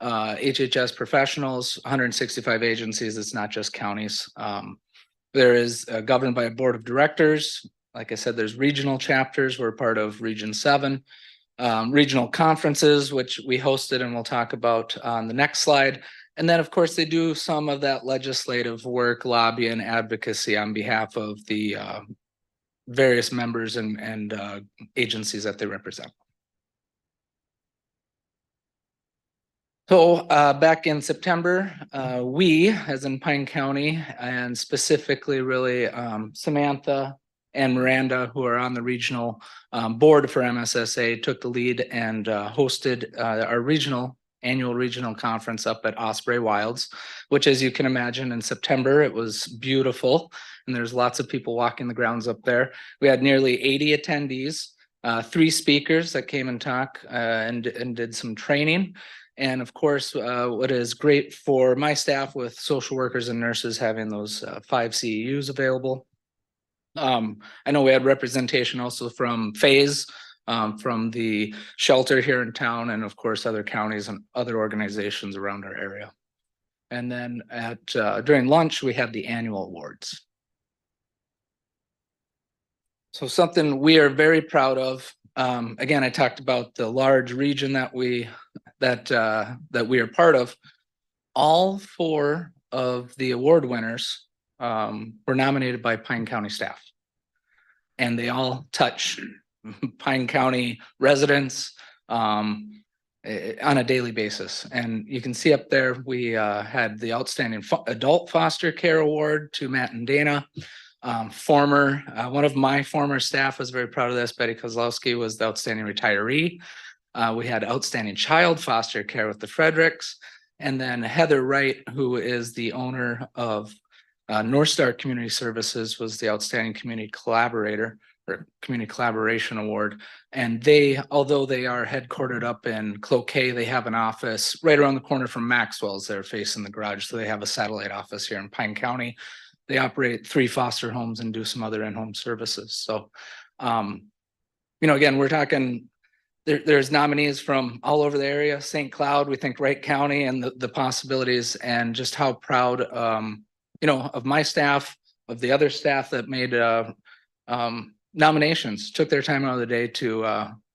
HHS professionals, 165 agencies. It's not just counties. There is governed by a board of directors. Like I said, there's regional chapters. We're part of Region 7. Regional conferences, which we hosted and we'll talk about on the next slide. And then, of course, they do some of that legislative work, lobby and advocacy on behalf of the various members and agencies that they represent. So back in September, we, as in Pine County, and specifically really Samantha and Miranda, who are on the regional board for MSSA, took the lead and hosted our annual regional conference up at Osprey Wilds, which, as you can imagine, in September, it was beautiful. And there's lots of people walking the grounds up there. We had nearly 80 attendees, 3 speakers that came and talked and did some training. And of course, what is great for my staff with social workers and nurses having those 5 CEUs available. I know we had representation also from Phase, from the shelter here in town, and of course, other counties and other organizations around our area. And then during lunch, we had the annual awards. So something we are very proud of. Again, I talked about the large region that we are part of. All 4 of the award winners were nominated by Pine County staff, and they all touch Pine County residents on a daily basis. And you can see up there, we had the Outstanding Adult Foster Care Award to Matt and Dana. One of my former staff was very proud of this. Betty Kozlowski was the Outstanding Retiree. We had Outstanding Child Foster Care with the Fredericks. And then Heather Wright, who is the owner of North Star Community Services, was the Outstanding Community Collaborator or Community Collaboration Award. And although they are headquartered up in Cloquet, they have an office right around the corner from Maxwell's. They're facing the garage. So they have a satellite office here in Pine County. They operate 3 foster homes and do some other in-home services. So, again, we're talking, there's nominees from all over the area, St. Cloud, we think Wright County, and the possibilities, and just how proud, of my staff, of the other staff that made nominations, took their time out of the day to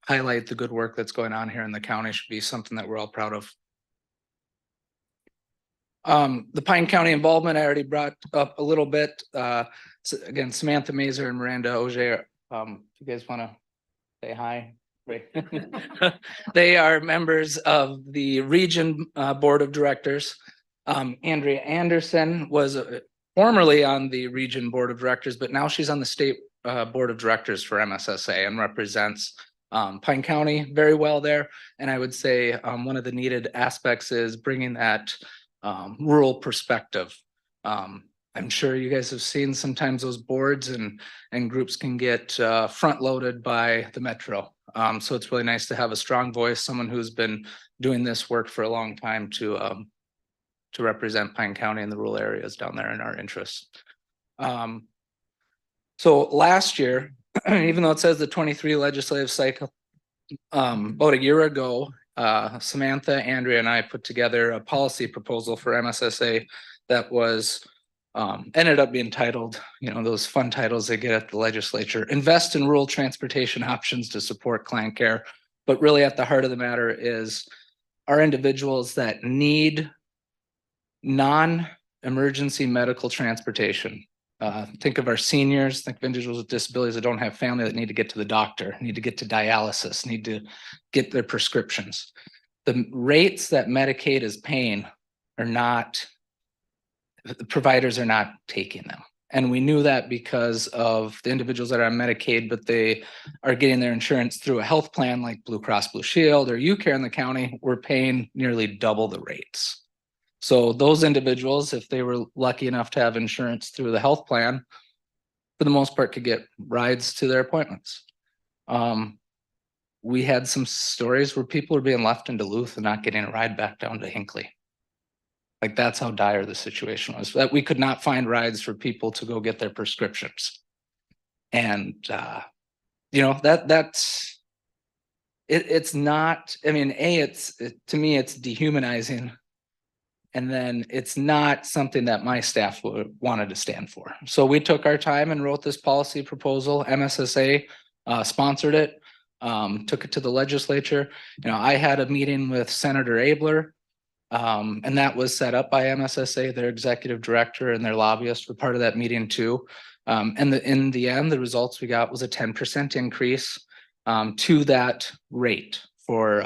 highlight the good work that's going on here in the county. Should be something that we're all proud of. The Pine County involvement, I already brought up a little bit. So again, Samantha Mazer and Miranda Auger, if you guys want to say hi. They are members of the region board of directors. Andrea Anderson was formerly on the region board of directors, but now she's on the state board of directors for MSSA and represents Pine County very well there. And I would say one of the needed aspects is bringing that rural perspective. I'm sure you guys have seen sometimes those boards and groups can get front loaded by the metro. So it's really nice to have a strong voice, someone who's been doing this work for a long time to to represent Pine County and the rural areas down there in our interests. So last year, even though it says the 23 legislative cycle, about a year ago, Samantha, Andrea, and I put together a policy proposal for MSSA that was ended up being titled, those fun titles they get at the legislature, Invest in Rural Transportation Options to Support Client Care. But really at the heart of the matter is our individuals that need non-emergency medical transportation. Think of our seniors, think of individuals with disabilities that don't have family that need to get to the doctor, need to get to dialysis, need to get their prescriptions. The rates that Medicaid is paying are not, the providers are not taking them. And we knew that because of the individuals that are on Medicaid, but they are getting their insurance through a health plan like Blue Cross Blue Shield or UCare in the county, we're paying nearly double the rates. So those individuals, if they were lucky enough to have insurance through the health plan, for the most part could get rides to their appointments. We had some stories where people were being left in Duluth and not getting a ride back down to Hinckley. Like that's how dire the situation was, that we could not find rides for people to go get their prescriptions. And, it's not, I mean, to me, it's dehumanizing. And then it's not something that my staff wanted to stand for. So we took our time and wrote this policy proposal. MSSA sponsored it, took it to the legislature. I had a meeting with Senator Abler, and that was set up by MSSA, their executive director and their lobbyists were part of that meeting too. And in the end, the results we got was a 10% increase to that rate for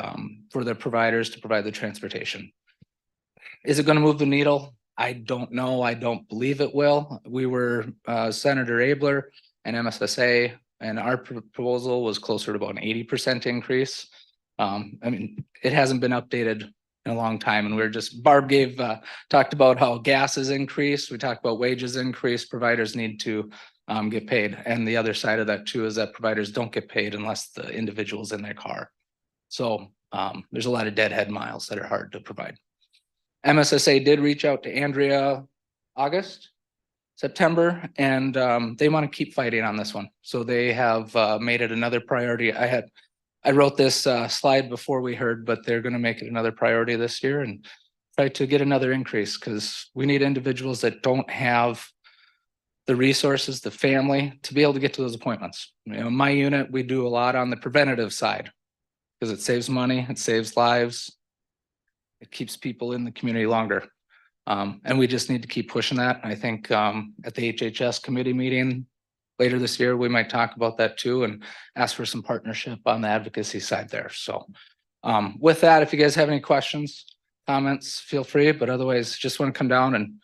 the providers to provide the transportation. Is it going to move the needle? I don't know. I don't believe it will. We were Senator Abler and MSSA, and our proposal was closer to about an 80% increase. I mean, it hasn't been updated in a long time, and Barb talked about how gas has increased. We talked about wages increase. Providers need to get paid, and the other side of that too is that providers don't get paid unless the individual's in their car. So there's a lot of deadhead miles that are hard to provide. MSSA did reach out to Andrea September, and they want to keep fighting on this one. So they have made it another priority. I wrote this slide before we heard, but they're going to make it another priority this year and try to get another increase because we need individuals that don't have the resources, the family to be able to get to those appointments. My unit, we do a lot on the preventative side because it saves money, it saves lives. It keeps people in the community longer. And we just need to keep pushing that. I think at the HHS committee meeting later this year, we might talk about that too and ask for some partnership on the advocacy side there. So with that, if you guys have any questions, comments, feel free, but otherwise just want to come down and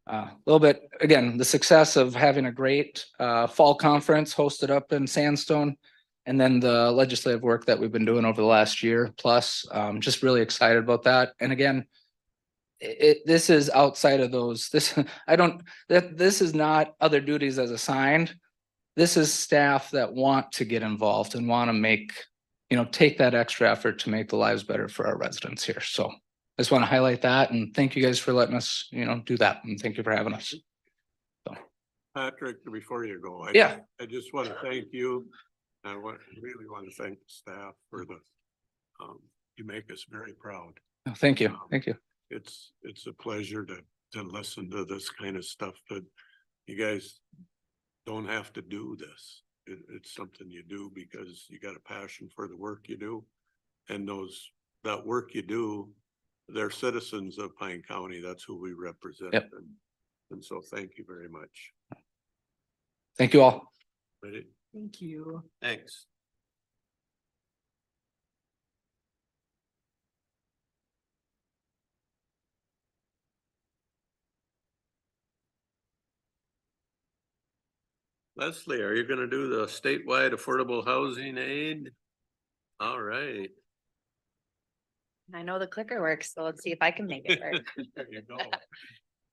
a little bit, again, the success of having a great fall conference hosted up in Sandstone. And then the legislative work that we've been doing over the last year plus, just really excited about that. And again, this is outside of those, this is not other duties as assigned. This is staff that want to get involved and want to make, take that extra effort to make the lives better for our residents here. So I just want to highlight that and thank you guys for letting us, do that. And thank you for having us. So. Patrick, before you go, I just want to thank you. I really want to thank the staff for you make us very proud. Oh, thank you. Thank you. It's a pleasure to listen to this kind of stuff, but you guys don't have to do this. It's something you do because you got a passion for the work you do. And that work you do, they're citizens of Pine County. That's who we represent. Yep. And so thank you very much. Thank you all. Ready? Thank you. Thanks. Leslie, are you going to do the statewide affordable housing aid? All right. I know the clicker works, so let's see if I can make it work. There you go.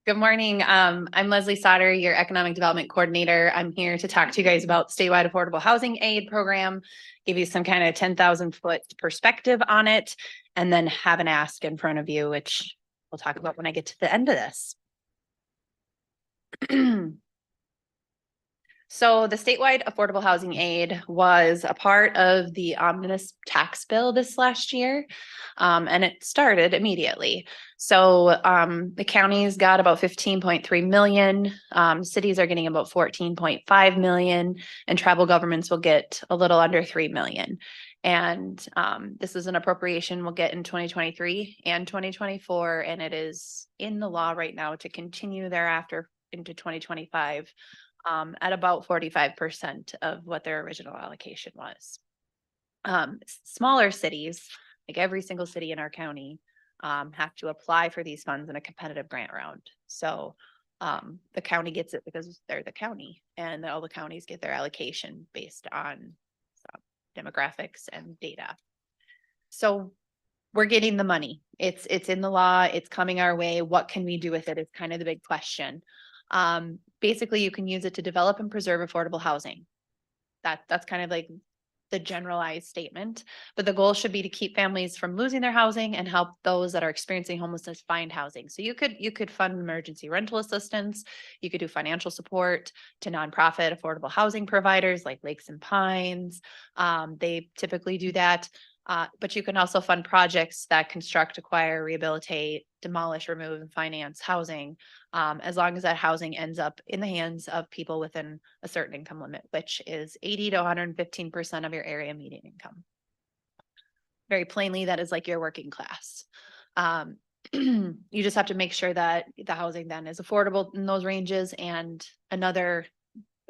Good morning. I'm Leslie Sauter, your Economic Development Coordinator. I'm here to talk to you guys about statewide affordable housing aid program, give you some kind of 10,000 foot perspective on it, and then have an ask in front of you, which we'll talk about when I get to the end of this. So the statewide affordable housing aid was a part of the omnibus tax bill this last year. And it started immediately. So the counties got about 15.3 million. Cities are getting about 14.5 million, and tribal governments will get a little under 3 million. And this is an appropriation we'll get in 2023 and 2024, and it is in the law right now to continue thereafter into 2025. At about 45% of what their original allocation was. Smaller cities, like every single city in our county, have to apply for these funds in a competitive grant round. So the county gets it because they're the county, and all the counties get their allocation based on demographics and data. So we're getting the money. It's in the law. It's coming our way. What can we do with it is kind of the big question. Basically, you can use it to develop and preserve affordable housing. That's kind of like the generalized statement, but the goal should be to keep families from losing their housing and help those that are experiencing homelessness find housing. So you could fund emergency rental assistance. You could do financial support to nonprofit affordable housing providers like Lakes and Pines. They typically do that. But you can also fund projects that construct, acquire, rehabilitate, demolish, remove, and finance housing, as long as that housing ends up in the hands of people within a certain income limit, which is 80 to 115% of your area median income. Very plainly, that is like your working class. You just have to make sure that the housing then is affordable in those ranges, and another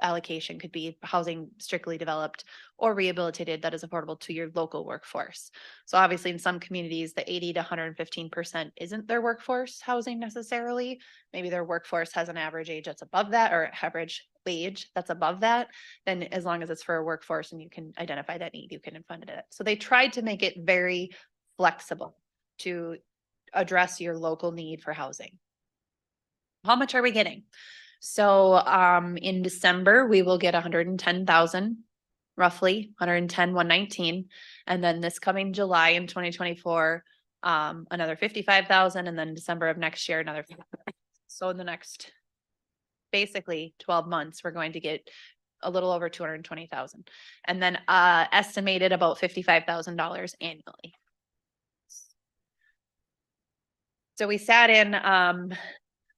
allocation could be housing strictly developed or rehabilitated that is affordable to your local workforce. So obviously in some communities, the 80 to 115% isn't their workforce housing necessarily. Maybe their workforce has an average age that's above that, or average wage that's above that. Then as long as it's for a workforce and you can identify that need, you can fund it. So they tried to make it very flexible to address your local need for housing. How much are we getting? So in December, we will get 110,000, roughly 110, 119. And then this coming July in 2024, another 55,000. And then December of next year, another 55,000. So in the next basically 12 months, we're going to get a little over 220,000. And then estimated about $55,000 annually. So we sat in,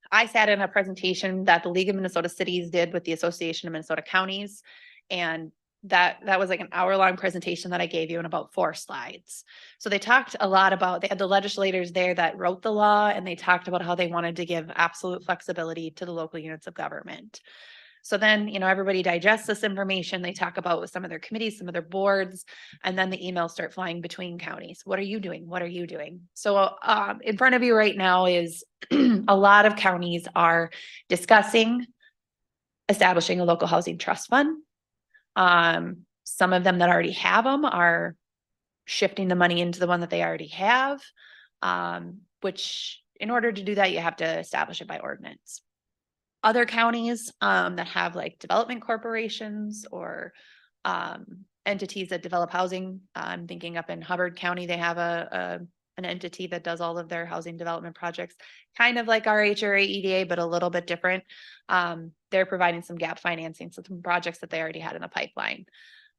I sat in a presentation that the League of Minnesota Cities did with the Association of Minnesota Counties. And that was like an hour-long presentation that I gave you in about 4 slides. So they talked a lot about, they had the legislators there that wrote the law, and they talked about how they wanted to give absolute flexibility to the local units of government. So then, everybody digests this information. They talk about with some of their committees, some of their boards, and then the emails start flying between counties. What are you doing? What are you doing? So in front of you right now is a lot of counties are discussing establishing a local housing trust fund. Some of them that already have them are shifting the money into the one that they already have, which in order to do that, you have to establish it by ordinance. Other counties that have like development corporations or entities that develop housing. I'm thinking up in Hubbard County, they have an entity that does all of their housing development projects, kind of like RH or EDA, but a little bit different. They're providing some gap financing, so some projects that they already had in the pipeline.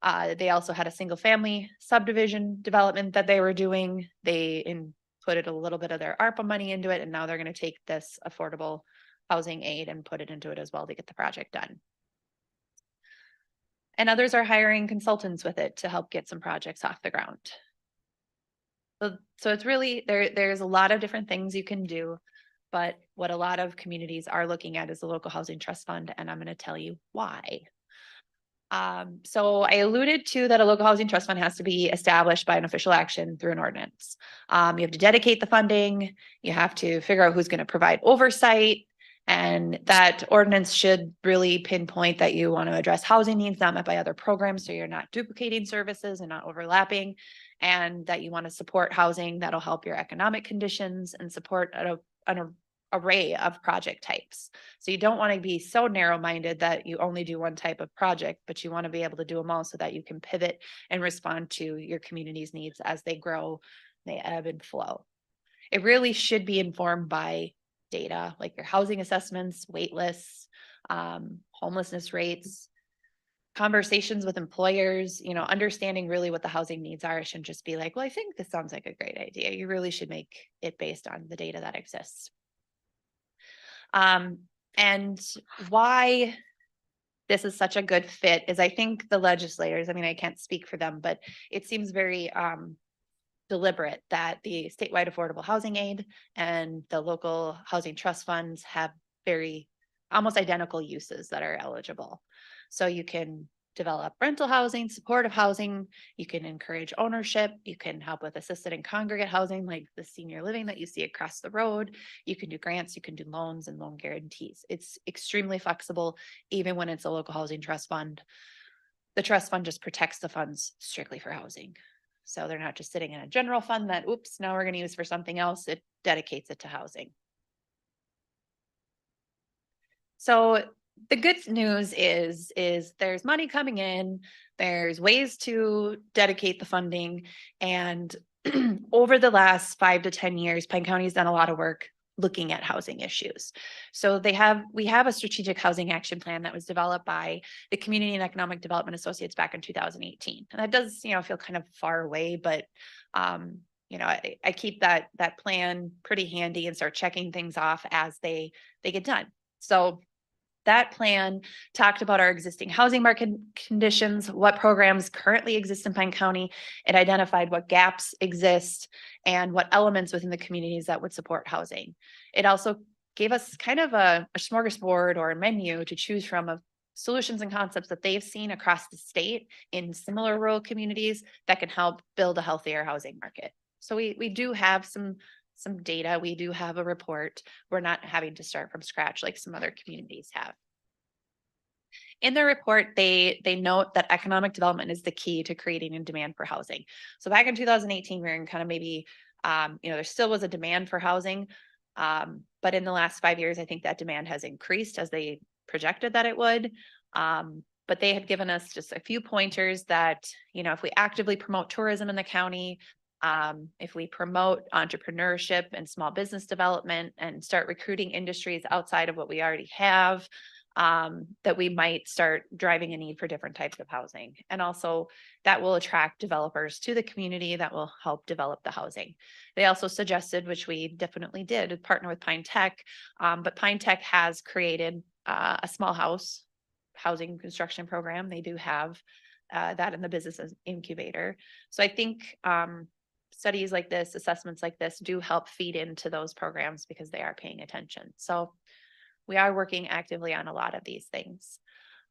They also had a single family subdivision development that they were doing. They inputted a little bit of their ARPA money into it, and now they're going to take this affordable housing aid and put it into it as well to get the project done. And others are hiring consultants with it to help get some projects off the ground. So it's really, there's a lot of different things you can do, but what a lot of communities are looking at is the local housing trust fund, and I'm going to tell you why. So I alluded to that a local housing trust fund has to be established by an official action through an ordinance. You have to dedicate the funding. You have to figure out who's going to provide oversight. And that ordinance should really pinpoint that you want to address housing needs not met by other programs, so you're not duplicating services and not overlapping, and that you want to support housing that'll help your economic conditions and support an array of project types. So you don't want to be so narrow-minded that you only do one type of project, but you want to be able to do them all so that you can pivot and respond to your community's needs as they grow, they ebb and flow. it really should be informed by data, like your housing assessments, wait lists, homelessness rates, conversations with employers, you know, understanding really what the housing needs are. It shouldn't just be like, well, I think this sounds like a great idea. You really should make it based on the data that exists. And why this is such a good fit is I think the legislators, I mean, I can't speak for them, but it seems very deliberate that the statewide affordable housing aid and the local housing trust funds have very almost identical uses that are eligible. So you can develop rental housing, supportive housing, you can encourage ownership, you can help with assisted and congregate housing like the senior living that you see across the road, you can do grants, you can do loans and loan guarantees. It's extremely flexible, even when it's a local housing trust fund. The trust fund just protects the funds strictly for housing. So they're not just sitting in a general fund that, oops, now we're going to use for something else. It dedicates it to housing. So the good news is there's money coming in, there's ways to dedicate the funding. And over the last 5 to 10 years, Pine County's done a lot of work looking at housing issues. So we have a strategic housing action plan that was developed by the Community and Economic Development Associates back in 2018. And that does, you know, feel kind of far away, but you know, I keep that plan pretty handy and start checking things off as they get done. So that plan talked about our existing housing market conditions, what programs currently exist in Pine County. It identified what gaps exist and what elements within the communities that would support housing. It also gave us kind of a smorgasbord or a menu to choose from of solutions and concepts that they've seen across the state in similar rural communities that can help build a healthier housing market. So we do have some data. We do have a report. We're not having to start from scratch like some other communities have. In the report, they note that economic development is the key to creating a demand for housing. So back in 2018, we were in kind of maybe, you know, there still was a demand for housing. But in the last 5 years, I think that demand has increased as they projected that it would. But they had given us just a few pointers that, you know, if we actively promote tourism in the county, if we promote entrepreneurship and small business development and start recruiting industries outside of what we already have, that we might start driving a need for different types of housing. And also that will attract developers to the community that will help develop the housing. They also suggested, which we definitely did, partner with Pine Tech, but Pine Tech has created a small house housing construction program. They do have that in the business incubator. So I think studies like this, assessments like this do help feed into those programs because they are paying attention. So we are working actively on a lot of these things.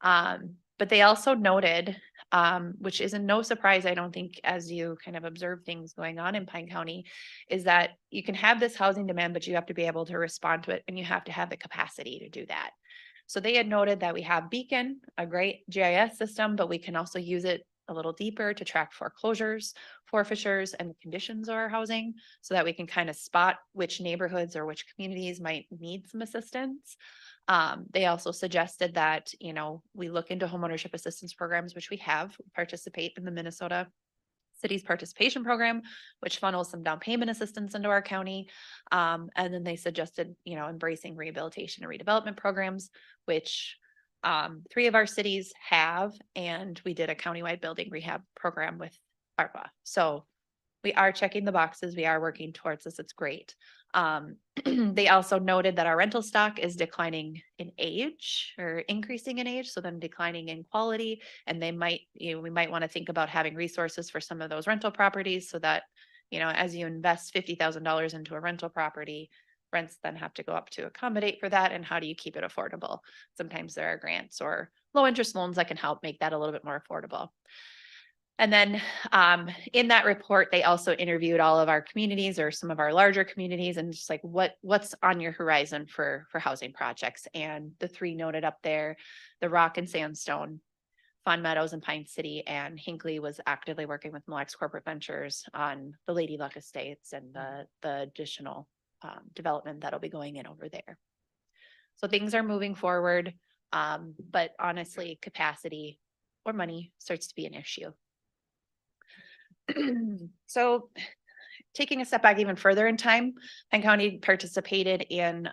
But they also noted, which is no surprise, I don't think, as you kind of observe things going on in Pine County, is that you can have this housing demand, but you have to be able to respond to it and you have to have the capacity to do that. So they had noted that we have Beacon, a great GIS system, but we can also use it a little deeper to track foreclosures, forfeitures, and the conditions of our housing so that we can kind of spot which neighborhoods or which communities might need some assistance. They also suggested that, you know, we look into homeownership assistance programs, which we have, participate in the Minnesota Cities Participation Program, which funnels some down payment assistance into our county. And then they suggested, you know, embracing rehabilitation and redevelopment programs, which 3 of our cities have, and we did a countywide building rehab program with ARPA. So we are checking the boxes. We are working towards this. It's great. They also noted that our rental stock is declining in age or increasing in age, so then declining in quality. And they might, you know, we might want to think about having resources for some of those rental properties so that, you know, as you invest $50,000 into a rental property, rents then have to go up to accommodate for that. And how do you keep it affordable? Sometimes there are grants or low interest loans that can help make that a little bit more affordable. And then in that report, they also interviewed all of our communities or some of our larger communities and just like what's on your horizon for housing projects. And the 3 noted up there, the Rock and Sandstone, Fond Meadows and Pine City, and Hinckley was actively working with Mille Lacs Corporate Ventures on the Lady Luck Estates and the additional development that'll be going in over there. So things are moving forward, but honestly, capacity or money starts to be an issue. So taking a step back even further in time, Penn County participated in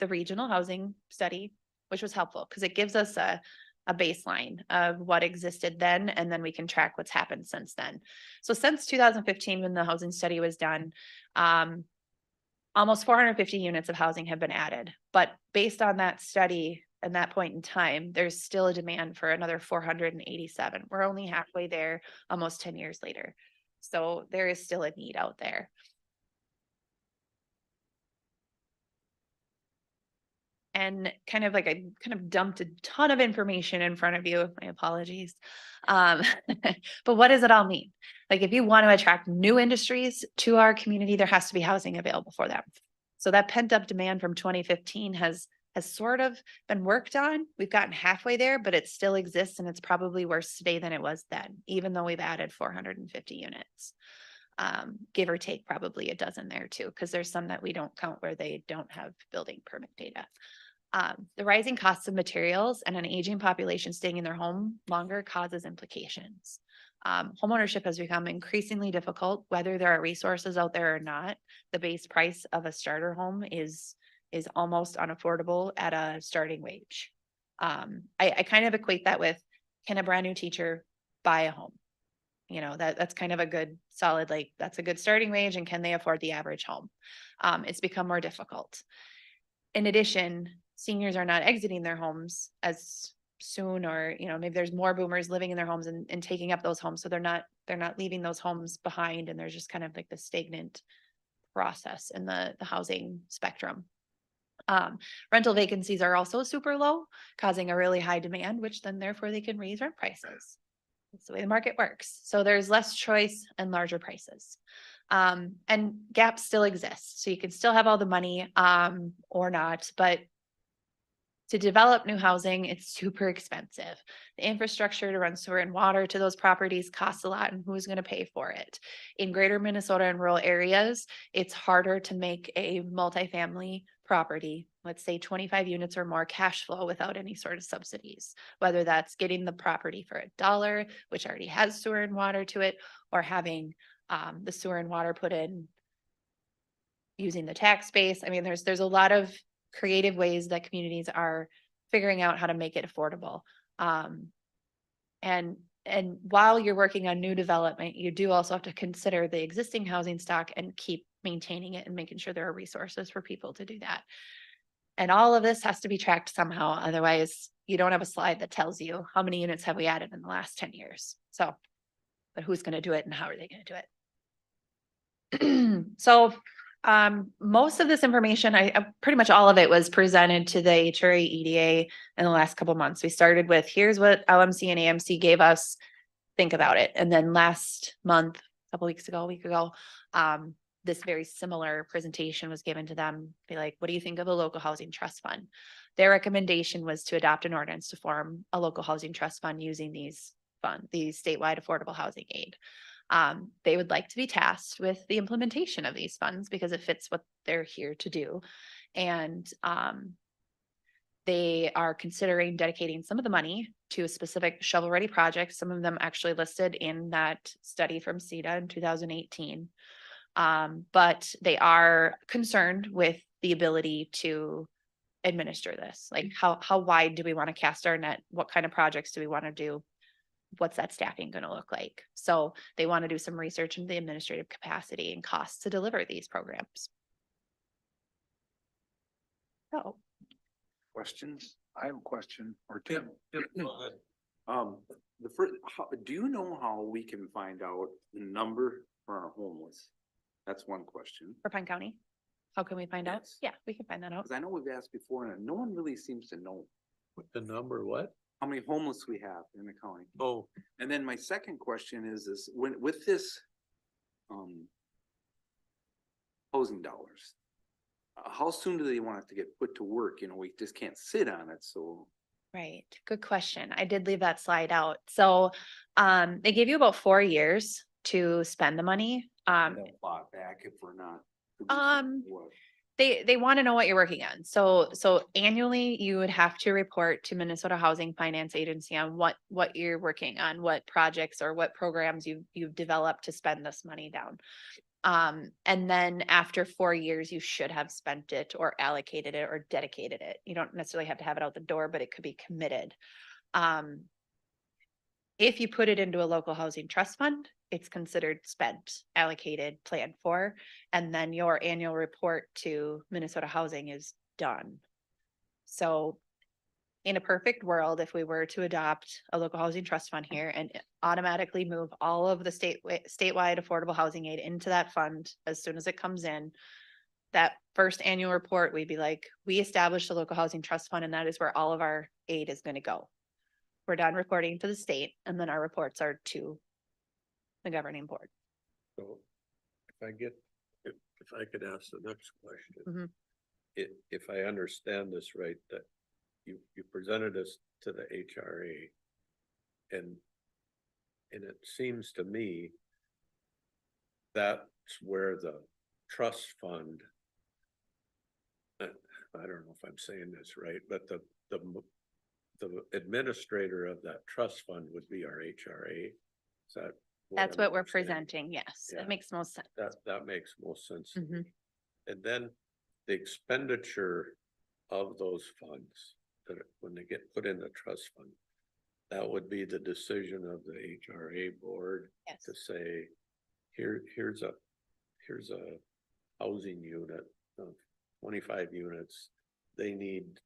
the regional housing study, which was helpful because it gives us a baseline of what existed then, and then we can track what's happened since then. So since 2015, when the housing study was done, almost 450 units of housing have been added. But based on that study at that point in time, there's still a demand for another 487. We're only halfway there, almost 10 years later. So there is still a need out there. And kind of like I kind of dumped a ton of information in front of you. My apologies. But what does it all mean? Like if you want to attract new industries to our community, there has to be housing available for them. So that pent up demand from 2015 has sort of been worked on. We've gotten halfway there, but it still exists, and it's probably worse today than it was then, even though we've added 450 units. Give or take probably a dozen there too, because there's some that we don't count where they don't have building permit data. The rising costs of materials and an aging population staying in their home longer causes implications. Homeownership has become increasingly difficult, whether there are resources out there or not. The base price of a starter home is almost unaffordable at a starting wage. I kind of equate that with, can a brand new teacher buy a home? You know, that's kind of a good solid, like that's a good starting wage, and can they afford the average home? It's become more difficult. In addition, seniors are not exiting their homes as soon, or, you know, maybe there's more boomers living in their homes and taking up those homes. So they're not leaving those homes behind, and there's just kind of like the stagnant process in the housing spectrum. Rental vacancies are also super low, causing a really high demand, which then therefore they can raise rent prices. That's the way the market works. So there's less choice and larger prices. And gaps still exist. So you can still have all the money or not, but to develop new housing, it's super expensive. The infrastructure to run sewer and water to those properties costs a lot, and who's going to pay for it? In greater Minnesota and rural areas, it's harder to make a multifamily property, let's say 25 units or more, cash flow without any sort of subsidies, whether that's getting the property for $1, which already has sewer and water to it, or having the sewer and water put in using the tax base. I mean, there's a lot of creative ways that communities are figuring out how to make it affordable. And while you're working on new development, you do also have to consider the existing housing stock and keep maintaining it and making sure there are resources for people to do that. And all of this has to be tracked somehow. Otherwise, you don't have a slide that tells you how many units have we added in the last 10 years. So, but who's going to do it and how are they going to do it? So most of this information, I pretty much all of it was presented to the HRA EDA in the last couple of months. We started with, here's what LMC and AMC gave us, think about it. And then last month, a week ago, this very similar presentation was given to them. Be like, what do you think of a local housing trust fund? Their recommendation was to adopt an ordinance to form a local housing trust fund using these statewide affordable housing aid. They would like to be tasked with the implementation of these funds because it fits what they're here to do. And they are considering dedicating some of the money to a specific shovel-ready project. Some of them actually listed in that study from CEDA in 2018. But they are concerned with the ability to administer this. Like how wide do we want to cast our net? What kind of projects do we want to do? What's that staffing going to look like? So they want to do some research into the administrative capacity and costs to deliver these programs. So. Questions? I have a question or two. The first, do you know how we can find out the number for our homeless? That's one question. For Pine County, how can we find out? Yeah, we can find that out. Because I know we've asked before and no one really seems to know What the number, what? how many homeless we have in the county. Oh, And then my second question is when with this housing dollars, how soon do they want it to get put to work? You know, we just can't sit on it. So Right. Good question. I did leave that slide out. So they give you about 4 years to spend the money. they'll bought back if we're not. What? They want to know what you're working on. So annually you would have to report to Minnesota Housing Finance Agency on what you're working on, what projects or what programs you've developed to spend this money down. And then after 4 years, you should have spent it or allocated it or dedicated it. You don't necessarily have to have it out the door, but it could be committed. If you put it into a local housing trust fund, it's considered spent, allocated, planned for, and then your annual report to Minnesota Housing is done. So in a perfect world, if we were to adopt a local housing trust fund here and automatically move all of the statewide affordable housing aid into that fund as soon as it comes in, that first annual report, we'd be like, we established a local housing trust fund and that is where all of our aid is going to go. We're done reporting to the state and then our reports are to the governing board. So if I could ask the next question. Mhm. If I understand this right, that you presented us to the HRA and it seems to me that's where the trust fund, I don't know if I'm saying this right, but the administrator of that trust fund would be our HRA. Is that? That's I'm what we're understanding? presenting. Yes, Yeah. it makes most sense. That makes most sense. to me. Mhm. And then the expenditure of those funds, that when they get put in the trust fund, that would be the decision of the HRA board Yes. to say, here's a housing unit of 25 units. They need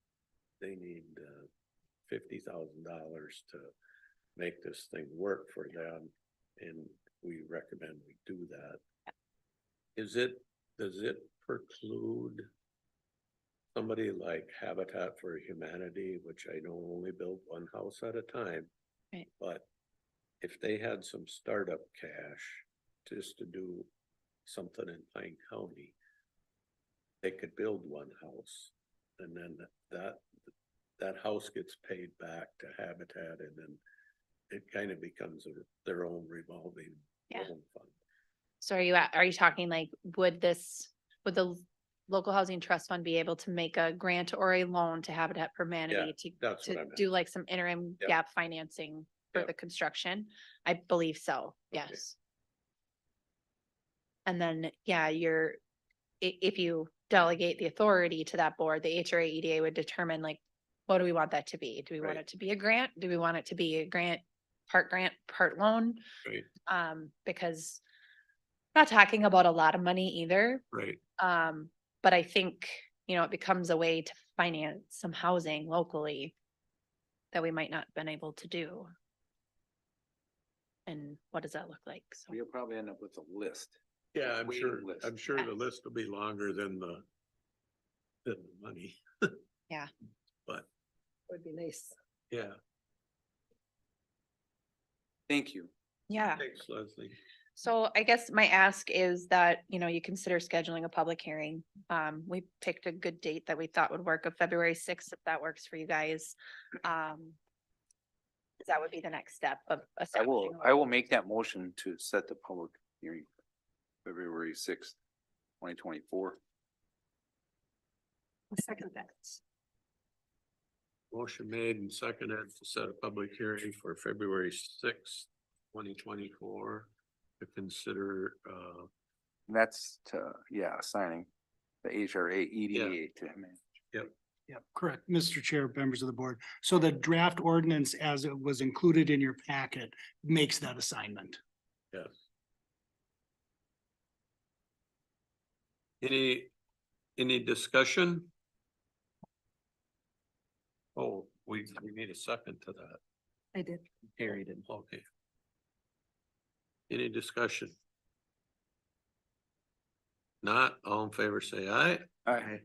$50,000 to make this thing work for them. And we recommend we do that. Does it preclude somebody like Habitat for Humanity, which I know only build one house at a time? Right. But if they had some startup cash just to do something in Pine County, they could build one house and then that house gets paid back to Habitat and then it kind of becomes their own revolving Yeah. loan fund. So are you talking like, would the local housing trust fund be able to make a grant or a loan to Habitat for Humanity That's what I to meant. do like some interim Yep. gap financing for Yep. the construction? I believe so, Okay. yes. And then, yeah, if you delegate the authority to that board, the HRA EDA would determine like, what do we want that to be? Do we want Right. it to be a grant? Do we want it to be a grant, part loan? Right, Because not talking about a lot of money either. right. But I think, it becomes a way to finance some housing locally that we might not have been able to do. And what does that look like? So, You'll probably end up with a list. Yeah, I'm Waiting sure, list. I'm sure the list will be longer than the money. Yeah. But, would be nice. yeah, Thank you. Yeah. thanks, Leslie. So I guess my ask is that, you consider scheduling a public hearing. We picked a good date that we thought would work of February 6th, if that works for you guys. That would be the next step of. I will make that motion to set the public hearing February 6th, 2024. Second that. Motion made and seconded to set a public hearing for February 6th, 2024 to consider, And that's assigning the HRA EDA to him. Yeah, correct, Mr. Chair, members of the board. So the draft ordinance as it was included in your packet makes that assignment. yes. Any discussion? Oh, we need a second to that. I did. Carried it. Okay. Any discussion? Not, all in favor, say aye. Aye.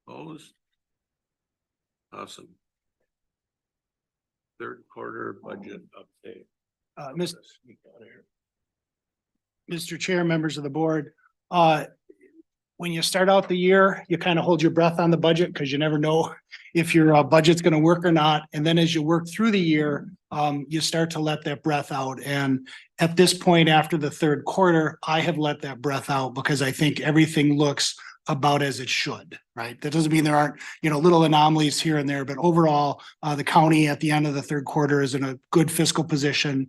Opposed? Awesome. Third quarter budget update. Mr. Chair, members of the board, when you start out the year, you kind of hold your breath on the budget because you never know if your budget's going to work or not. And then as you work through the year, you start to let that breath out. And at this point, after the third quarter, I have let that breath out because I think everything looks about as it should, right? That doesn't mean there aren't, little anomalies here and there, but overall, the county at the end of the third quarter is in a good fiscal position.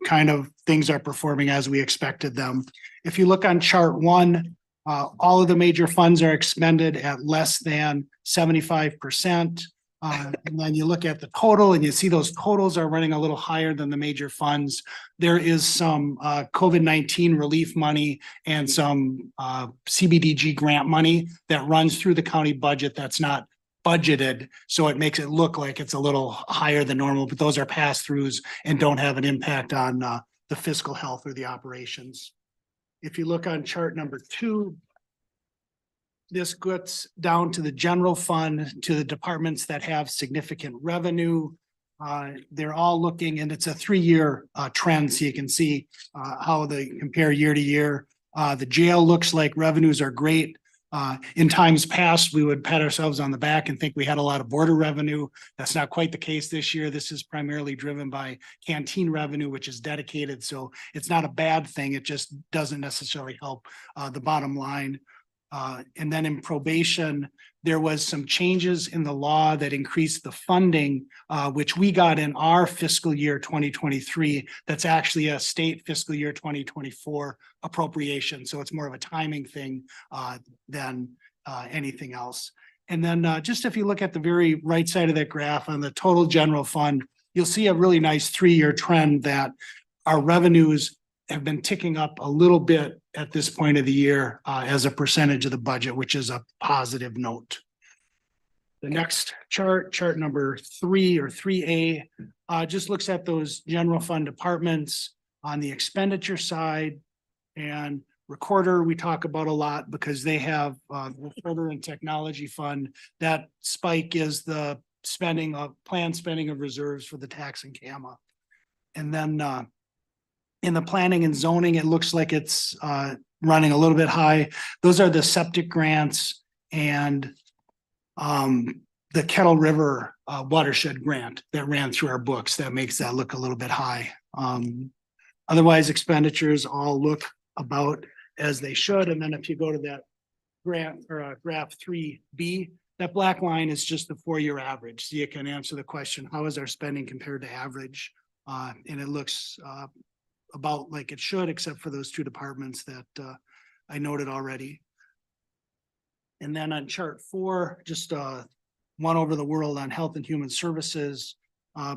Kind of things are performing as we expected them. If you look on chart 1, all of the major funds are expended at less than 75%. And then you look at the total and you see those totals are running a little higher than the major funds. There is some COVID-19 relief money and some CBDG grant money that runs through the county budget that's not budgeted. So it makes it look like it's a little higher than normal, but those are pass-throughs and don't have an impact on the fiscal health or the operations. If you look on chart number 2, this gets down to the general fund, to the departments that have significant revenue. They're all looking, and it's a 3-year trend, so you can see how they compare year to year. The jail looks like revenues are great. In times past, we would pat ourselves on the back and think we had a lot of border revenue. That's not quite the case this year. This is primarily driven by canteen revenue, which is dedicated. So it's not a bad thing. It just doesn't necessarily help the bottom line. And then in probation, there was some changes in the law that increased the funding, which we got in our fiscal year 2023. That's actually a state fiscal year 2024 appropriation. So it's more of a timing thing than anything else. And then just if you look at the very right side of that graph on the total general fund, you'll see a really nice 3-year trend that our revenues have been ticking up a little bit at this point of the year as a percentage of the budget, which is a positive note. The next chart number 3 or 3A, just looks at those general fund departments on the expenditure side. And recorder, we talk about a lot because they have recorder and technology fund. That spike is the spending of planned spending of reserves for the tax and CAMA. And then in the planning and zoning, it looks like it's running a little bit high. Those are the septic grants and the Kettle River watershed grant that ran through our books. That makes that look a little bit high. Otherwise, expenditures all look about as they should. And then if you go to that graph 3B, that black line is just the 4-year average. So you can answer the question, how is our spending compared to average? And it looks about like it should, except for those 2 departments that I noted already. And then on chart 4, just one over the world on health and human services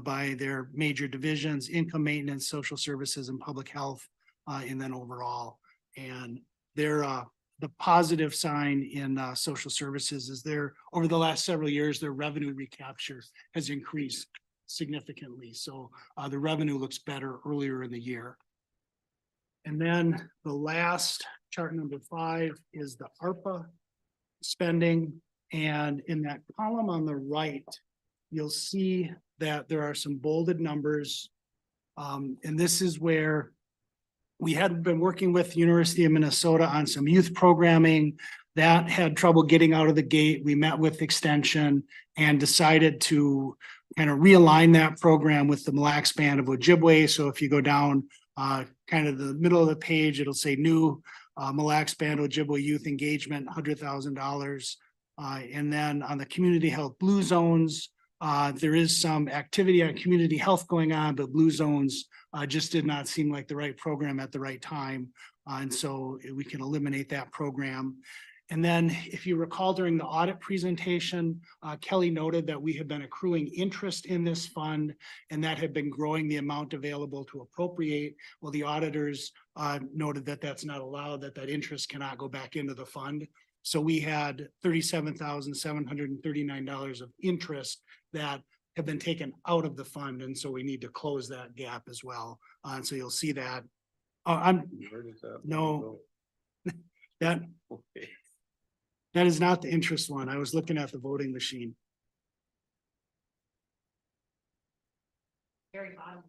by their major divisions, income maintenance, social services, and public health, and then overall. And they're the positive sign in social services is there over the last several years, their revenue recapture has increased significantly. So the revenue looks better earlier in the year. And then the last chart number 5 is the ARPA spending. And in that column on the right, you'll see that there are some bolded numbers. And this is where we had been working with the University of Minnesota on some youth programming that had trouble getting out of the gate. We met with Extension and decided to kind of realign that program with the Mille Lacs Band of Ojibwe. So if you go down kind of the middle of the page, it'll say new Mille Lacs Band Ojibwe Youth Engagement, $100,000. And then on the community health blue zones, there is some activity on community health going on, but blue zones just did not seem like the right program at the right time. And so we can eliminate that program. And then if you recall during the audit presentation, Kelly noted that we have been accruing interest in this fund and that had been growing the amount available to appropriate. Well, the auditors noted that that's not allowed, that interest cannot go back into the fund. So we had $37,739 of interest that have been taken out of the fund. And so we need to close that gap as well. And so you'll see that. No, that is not the interest one. I was looking at the voting machine. Very bottom.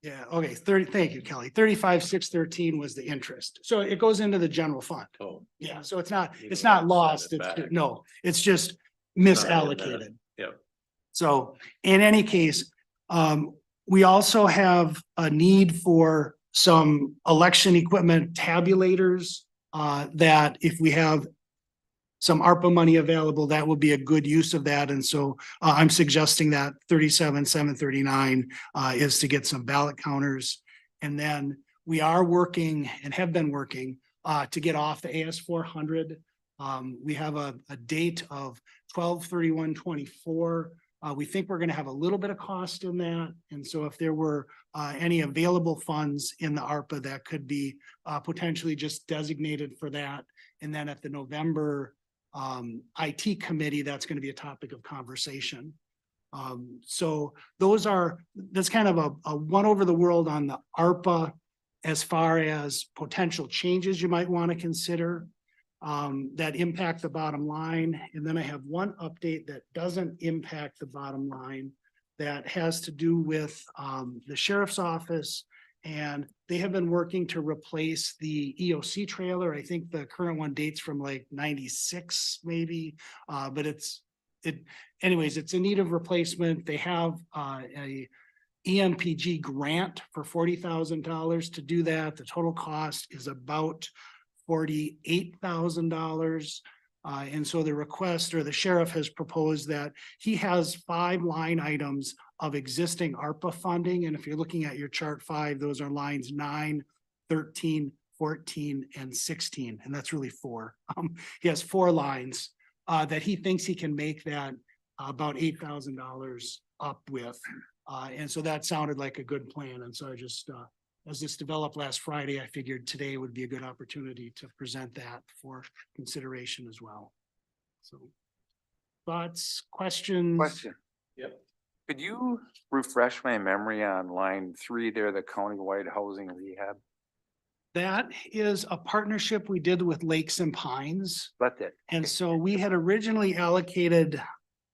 Yeah, okay, 30, thank you, Kelly. 35,613 was the interest. So it goes into the general fund. Oh, Yeah, so it's not lost. Send it back. No, it's just misallocated. Yep. So in any case, we also have a need for some election equipment tabulators that if we have some ARPA money available, that would be a good use of that. And so I'm suggesting that 37,739 is to get some ballot counters. And then we are working and have been working to get off the AS400. We have a date of 12/31/24. We think we're gonna have a little bit of cost in that. And so if there were any available funds in the ARPA, that could be potentially just designated for that. And then at the November IT committee, that's gonna be a topic of conversation. So that's kind of a one over the world on the ARPA as far as potential changes you might want to consider that impact the bottom line. And then I have one update that doesn't impact the bottom line that has to do with the sheriff's office. And they have been working to replace the EOC trailer. I think the current one dates from like 96 maybe, but anyways, it's in need of replacement. They have a EMPG grant for $40,000 to do that. The total cost is about $48,000. And so the request, or the sheriff has proposed that he has 5 line items of existing ARPA funding. And if you're looking at your chart 5, those are lines 9, 13, 14, and 16. And that's really 4. He has 4 lines that he thinks he can make that about $8,000 up with. And so that sounded like a good plan. And so I just, as this developed last Friday, I figured today would be a good opportunity to present that for consideration as well. So thoughts, questions? Question. Yep. Could you refresh my memory on line 3 there, the countywide housing rehab? That is a partnership we did with Lakes and Pines. That's it. And so we had originally allocated,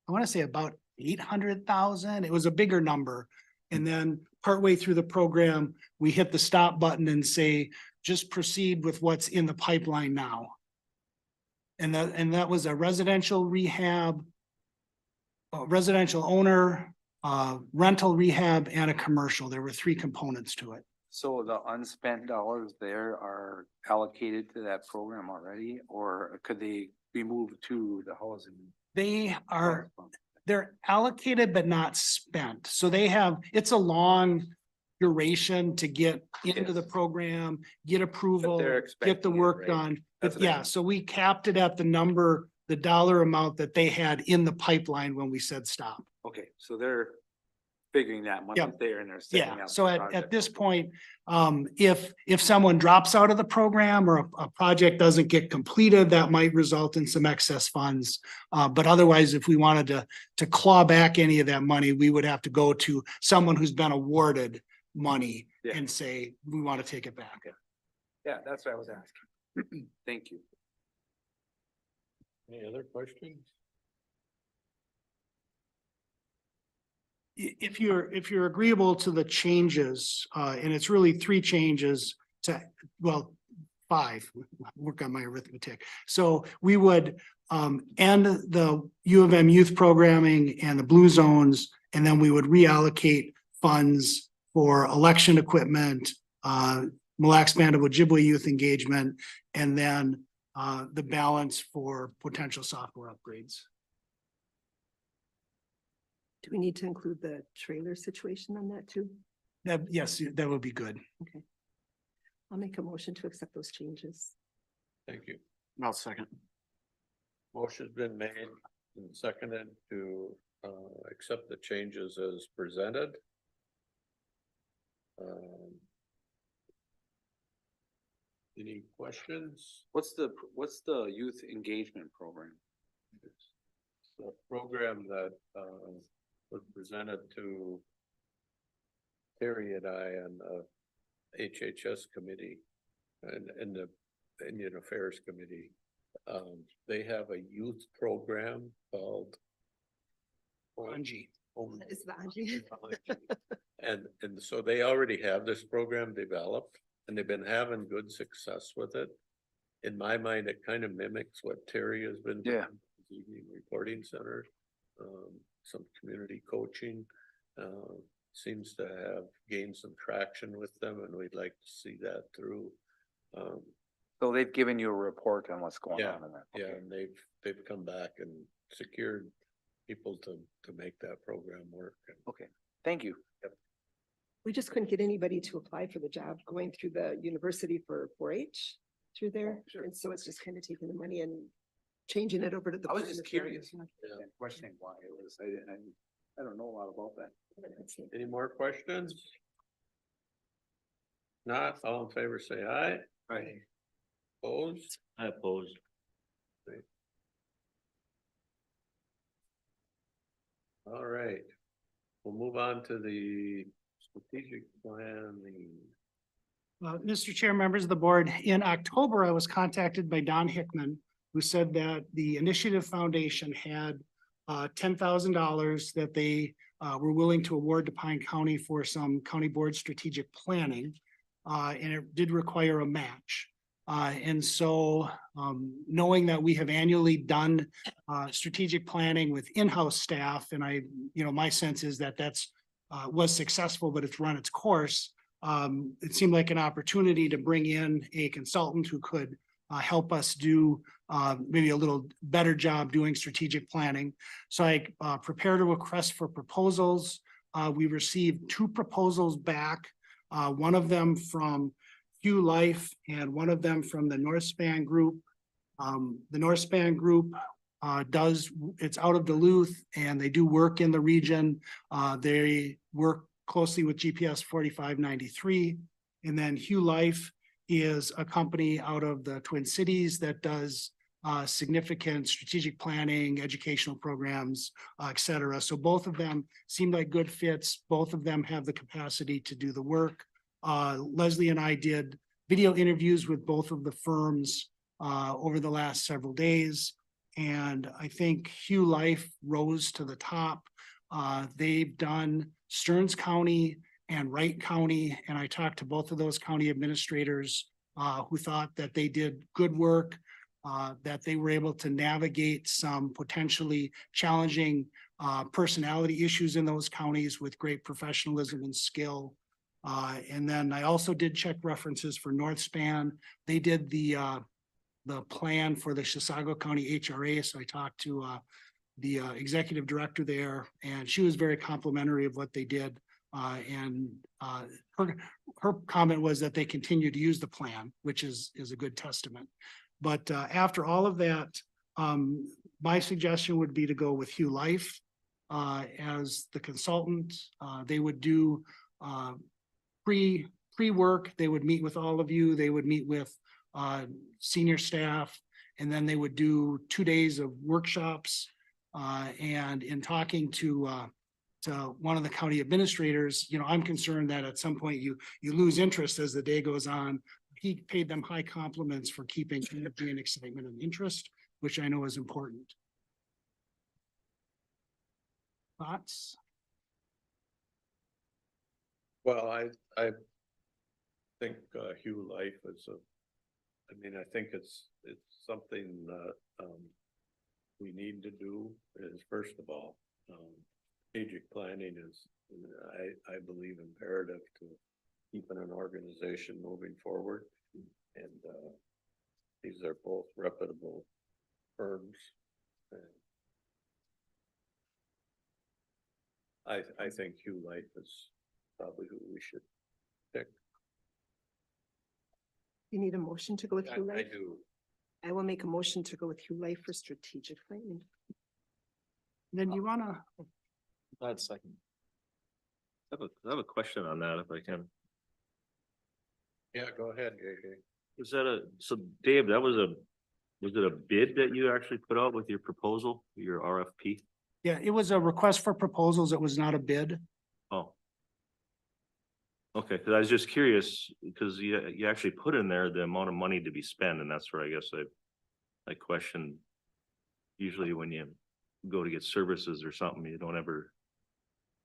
I want to say about 800,000. It was a bigger number. And then partway through the program, we hit the stop button and say, just proceed with what's in the pipeline now. And that was a residential rehab, residential owner, rental rehab, and a commercial. There were 3 components to it. So the unspent dollars there are allocated to that program already, or could they be moved to the housing? They're allocated but not spent. So it's a long duration to get into the program, get approval, they're get the expecting it, work right? done. That's But what I yeah, mean. so we capped it at the dollar amount that they had in the pipeline when we said stop. Okay, so they're figuring that money Yep. there and they're setting Yeah, up. so the at project. this point, if someone drops out of the program or a project doesn't get completed, that might result in some excess funds. But otherwise, if we wanted to claw back any of that money, we would have to go to someone who's been awarded money Yeah. and say, we want to take it back. Yeah, that's what I was asking. Thank you. Any other questions? If you're agreeable to the changes, and it's really 3 changes to, well, 5, work on my arithmetic. So we would end the U of M youth programming and the blue zones, and then we would reallocate funds for election equipment, Mille Lacs Band of Ojibwe youth engagement, and then the balance for potential software upgrades. Do we need to include the trailer situation on that too? Yes, that would be good. Okay. I'll make a motion to accept those changes. Thank you. I'll second. Motion's been made and seconded to accept the changes as presented. Any questions? What's the youth engagement program? It's the program that was presented to Terry and I and the HHS committee and the Indian Affairs Committee. They have a youth program called Angie. Is the Angie? And so they already have this program developed and they've been having good success with it. In my mind, it kind of mimics what Terry has been doing. Yeah. his Evening reporting center, some community coaching, seems to have gained some traction with them and we'd like to see that through. So they've given you a report on what's going Yeah, on in that? Yeah, Okay. and they've come back and secured people to make that program work. Okay, thank you. We just couldn't get anybody to apply for the job going through the university for 4-H through there. And so it's just kind of taking the money and changing it over to the. I was just curious. Yeah. Questioning why it was, I don't know a lot about that. Any more questions? Not, all in favor, say aye. Right. Opposed? I oppose. All right. We'll move on to the strategic plan, Mr. Chair, members of the board, in October, I was contacted by Don Hickman, who said that the Initiative Foundation had $10,000 that they were willing to award to Pine County for some county board strategic planning. And it did require a match. And so knowing that we have annually done strategic planning with in-house staff, and my sense is that that's was successful, but it's run its course. It seemed like an opportunity to bring in a consultant who could help us do maybe a little better job doing strategic planning. So I prepared a request for proposals. We received 2 proposals back, one of them from Hugh Life and one of them from the North Span Group. The North Span Group it's out of Duluth and they do work in the region. They work closely with GPS 4593. And then Hugh Life is a company out of the Twin Cities that does significant strategic planning, educational programs, et cetera. So both of them seem like good fits. Both of them have the capacity to do the work. Leslie and I did video interviews with both of the firms over the last several days. And I think Hugh Life rose to the top. They've done Stearns County and Wright County. And I talked to both of those county administrators who thought that they did good work, that they were able to navigate some potentially challenging personality issues in those counties with great professionalism and skill. And then I also did check references for North Span. They did the plan for the Chisago County HRA. So I talked to the executive director there, and she was very complimentary of what they did. And her comment was that they continue to use the plan, which is a good testament. But after all of that, my suggestion would be to go with Hugh Life as the consultant. They would do pre-work. They would meet with all of you. They would meet with senior staff, and then they would do 2 days of workshops. And in talking to one of the county administrators, I'm concerned that at some point you lose interest as the day goes on. He paid them high compliments for keeping energy and excitement and interest, which I know is important. Thoughts? well, I think Hugh Life is I think it's something that we need to do is, first of all, strategic planning is, I believe, imperative to keeping an organization moving forward. And these are both reputable firms. I think Hugh Life is probably who we should pick. You need a motion to go with Hugh I Life? do. I will make a motion to go with Hugh Life for strategic planning. Then you wanna, I'd second. I have a question on that if I can. Yeah, go ahead, JJ. Was that so Dave, was it a bid that you actually put out with your proposal, your RFP? yeah, it was a request for proposals. It was not a bid. Oh. Okay, because I was just curious, because you actually put in there the amount of money to be spent, and that's where I guess I question. Usually when you go to get services or something, you don't ever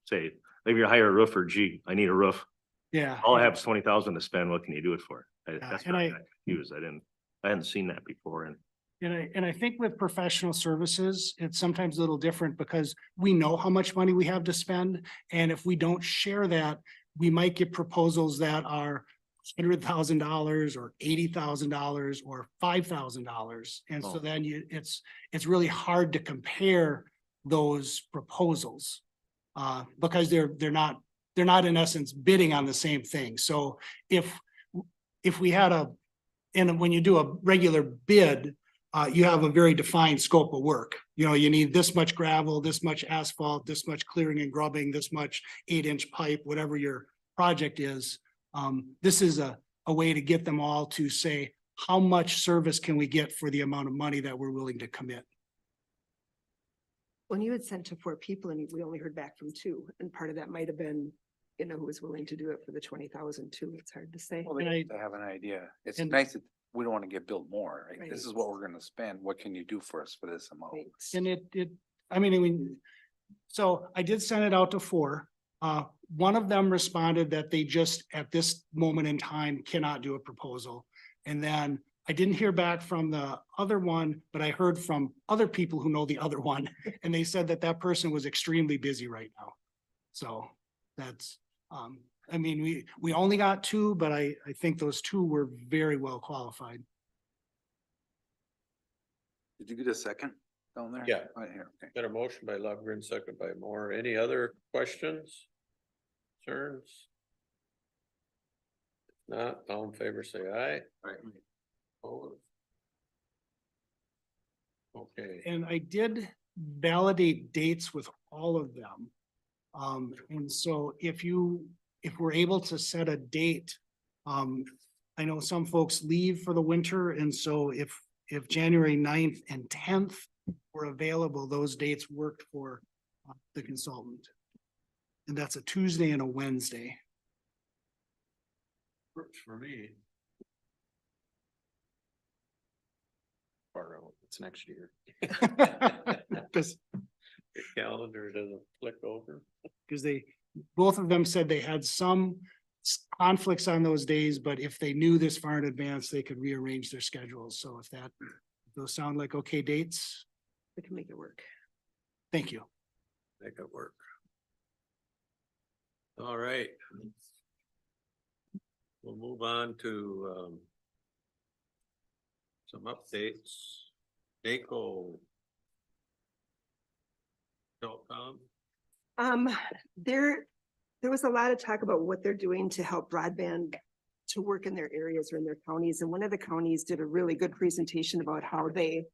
say, maybe you hire a roofer, gee, I need a roof. Yeah. All I have is 20,000 to spend, what can you do it for? That's and where I I- got confused. I hadn't seen that before, and And I think with professional services, it's sometimes a little different because we know how much money we have to spend. And if we don't share that, we might get proposals that are $100,000 or $80,000 or $5,000. And so Oh. then it's really hard to compare those proposals. Because they're not in essence bidding on the same thing. So if we had and when you do a regular bid, you have a very defined scope of work. You know, you need this much gravel, this much asphalt, this much clearing and grubbing, this much 8-inch pipe, whatever your project is. This is a way to get them all to say, how much service can we get for the amount of money that we're willing to commit? When you had sent to 4 people and we only heard back from 2, and part of that might have been, you know, who was willing to do it for the 20,000 too. It's hard to say. Well, And they I- have to have an idea. It's and- nice that we don't want to get billed more, right? This is Right. what we're gonna spend. What can you do for us for this amount? Right. And I mean, so I did send it out to 4. One of them responded that they just, at this moment in time, cannot do a proposal. And then I didn't hear back from the other one, but I heard from other people who know the other one, and they said that that person was extremely busy right now. So that's, I mean, we only got 2, but I think those 2 were very well qualified. Did you get a second down there? Yeah. Right here, okay. Got a motion by Lovegren, second by Moore. Any other questions? Concerns? If not, all in favor, say aye. Right. Opposed? Okay, And I did validate dates with all of them. And so if we're able to set a date, I know some folks leave for the winter, and so if January 9th and 10th were available, those dates worked for the consultant. And that's a Tuesday and a Wednesday. works for me. Far out, it's next year. Because The calendar doesn't flick over. both of them said they had some conflicts on those days, but if they knew this far in advance, they could rearrange their schedules. So if those sound like okay dates, We can make it work. thank you. Make it work. All right. We'll move on to some updates. NACO. Telecom. There was a lot of talk about what they're doing to help broadband to work in their areas or in their counties. And one of the counties did a really good presentation about how they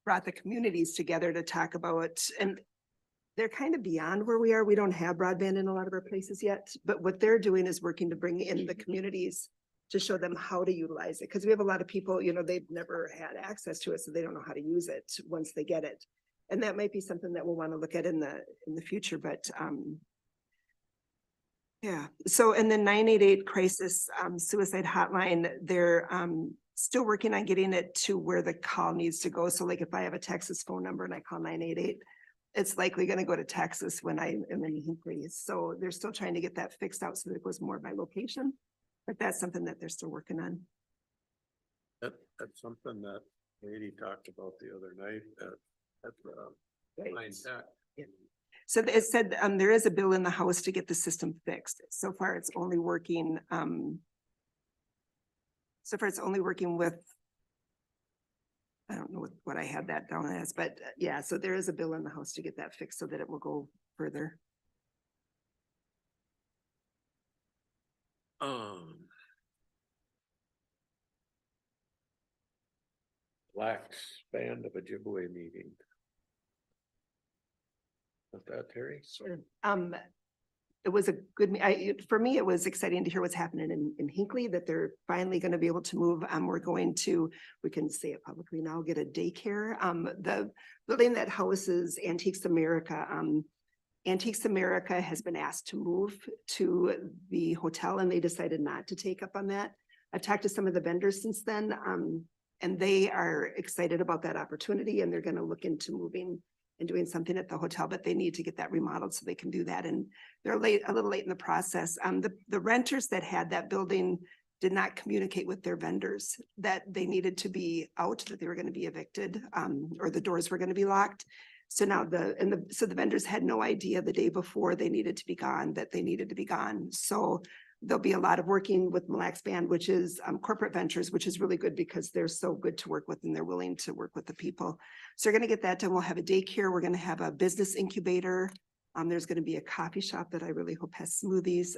brought the communities together to talk about, and they're kind of beyond where we are. We don't have broadband in a lot of our places yet, but what they're doing is working to bring in the communities to show them how to utilize it. Because we have a lot of people, you know, they've never had access to it, so they don't know how to use it once they get it. And that might be something that we'll want to look at in the future, but yeah. So in the 988 crisis suicide hotline, they're still working on getting it to where the call needs to go. So like if I have a Texas phone number and I call 988, it's likely going to go to Texas when I am in Hinkley. So they're still trying to get that fixed out so that it goes more by location. But that's something that they're still working on. That's something that lady talked about the other night at Right. Pine Tech. So it said there is a bill in the House to get the system fixed. So far, it's only working. So far, it's only working with. I don't know what I had that down as, but yeah, so there is a bill in the House to get that fixed so that it will go further. Lax band of Ojibwe meeting. Was that Terry? It was a good, for me, it was exciting to hear what's happening in Hinkley, that they're finally going to be able to move. We're going to, we can say it publicly now, get a daycare. The building that houses Antiques America, Antiques America has been asked to move to the hotel and they decided not to take up on that. I've talked to some of the vendors since then, and they are excited about that opportunity and they're going to look into moving and doing something at the hotel, but they need to get that remodeled so they can do that. And they're a little late in the process. The renters that had that building did not communicate with their vendors that they needed to be out, that they were going to be evicted, or the doors were going to be locked. So now so the vendors had no idea the day before they needed to be gone, that they needed to be gone. So there'll be a lot of working with Mille Lacs Band, which is corporate ventures, which is really good because they're so good to work with and they're willing to work with the people. So we're going to get that done. We'll have a daycare. We're going to have a business incubator. There's going to be a coffee shop that I really hope has smoothies.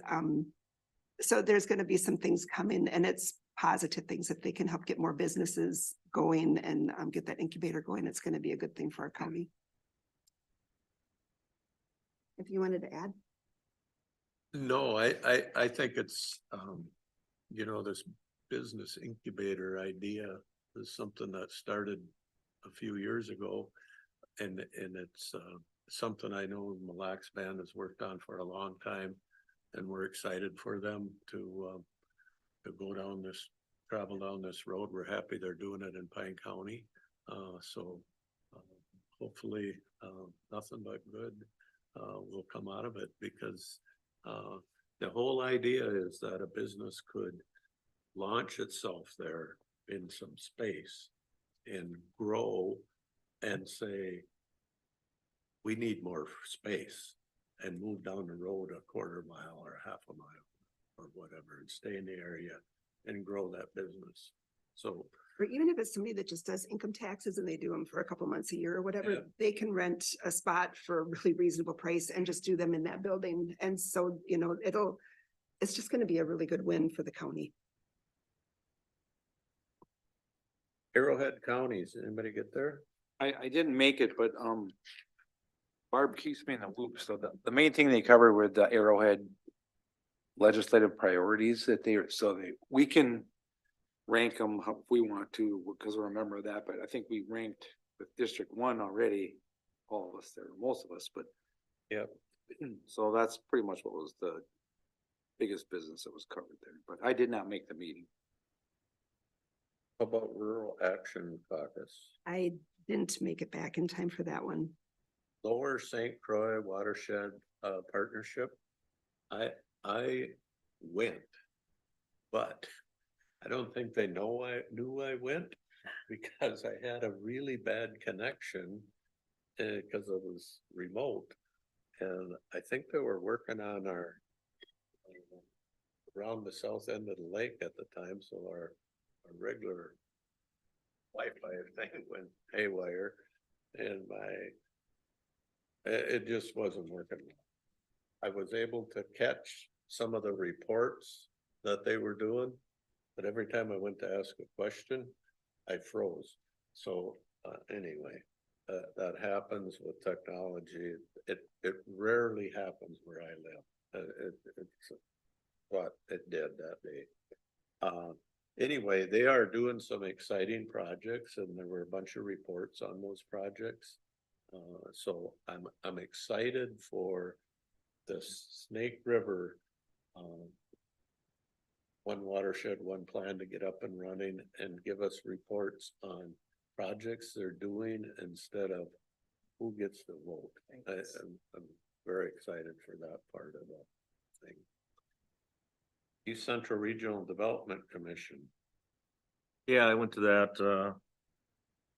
So there's going to be some things coming, and it's positive things. If they can help get more businesses going and get that incubator going, it's going to be a good thing for our county. If you wanted to add. No, I think it's, you know, this business incubator idea is something that started a few years ago. And it's, something I know Mille Lacs Band has worked on for a long time. And we're excited for them to go down this, travel down this road. We're happy they're doing it in Pine County. Hopefully, nothing but good will come out of it, because the whole idea is that a business could launch itself there in some space and grow and say, we need more space, and move down the road a quarter mile or half a mile or whatever, and stay in the area and grow that business. So, Or even if it's somebody that just does income taxes and they do them for a couple months a year or whatever, Yeah. they can rent a spot for a really reasonable price and just do them in that building. And so, you know, it's just going to be a really good win for the county. Arrowhead counties, anybody get there? I didn't make it, but, Barb keeps me in the loop. So the main thing they covered with the Arrowhead legislative priorities that we can rank them how we want to, because we're a member of that, but I think we ranked with District 1 already, all of us there, most of us, but Yep. So that's pretty much what was the biggest business that was covered there, but I did not make the meeting. How about Rural Action Caucus? I didn't make it back in time for that one. Lower St. Croix Watershed Partnership. I went, but I don't think they knew I went, because I had a really bad connection because it was remote. And I think they were working on our around the south end of the lake at the time, so our regular Wi-Fi thing went haywire, and it just wasn't working. I was able to catch some of the reports that they were doing, but every time I went to ask a question, I froze. So anyway, that happens with technology. It rarely happens where I live. But it did that day. Anyway, they are doing some exciting projects, and there were a bunch of reports on those projects. So I'm excited for the Snake River one watershed, one plan to get up and running and give us reports on projects they're doing instead of who gets the vote. I'm very excited for that part of the thing. East Central Regional Development Commission. Yeah, I went to that.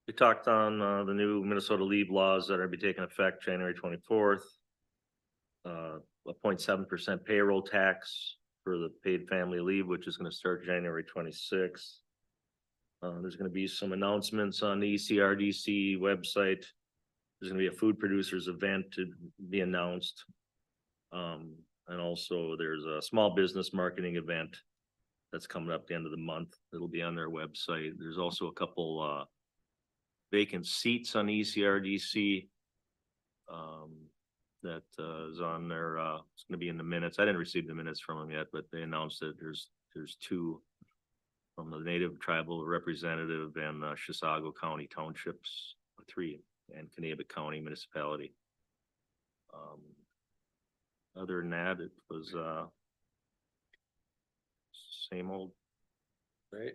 We talked on the new Minnesota leave laws that are be taking effect January 24th. A 0.7% payroll tax for the paid family leave, which is going to start January 26th. There's going to be some announcements on the ECRDC website. There's going to be a food producers event to be announced. And also there's a small business marketing event that's coming up at the end of the month. It'll be on their website. There's also a couple vacant seats on ECRDC that is on there. It's going to be in the minutes. I didn't receive the minutes from them yet, but they announced that there's two from the Native Tribal Representative and Chisago County Townships, 3, and Kanabec County Municipality. Other than that, it was same old. Right.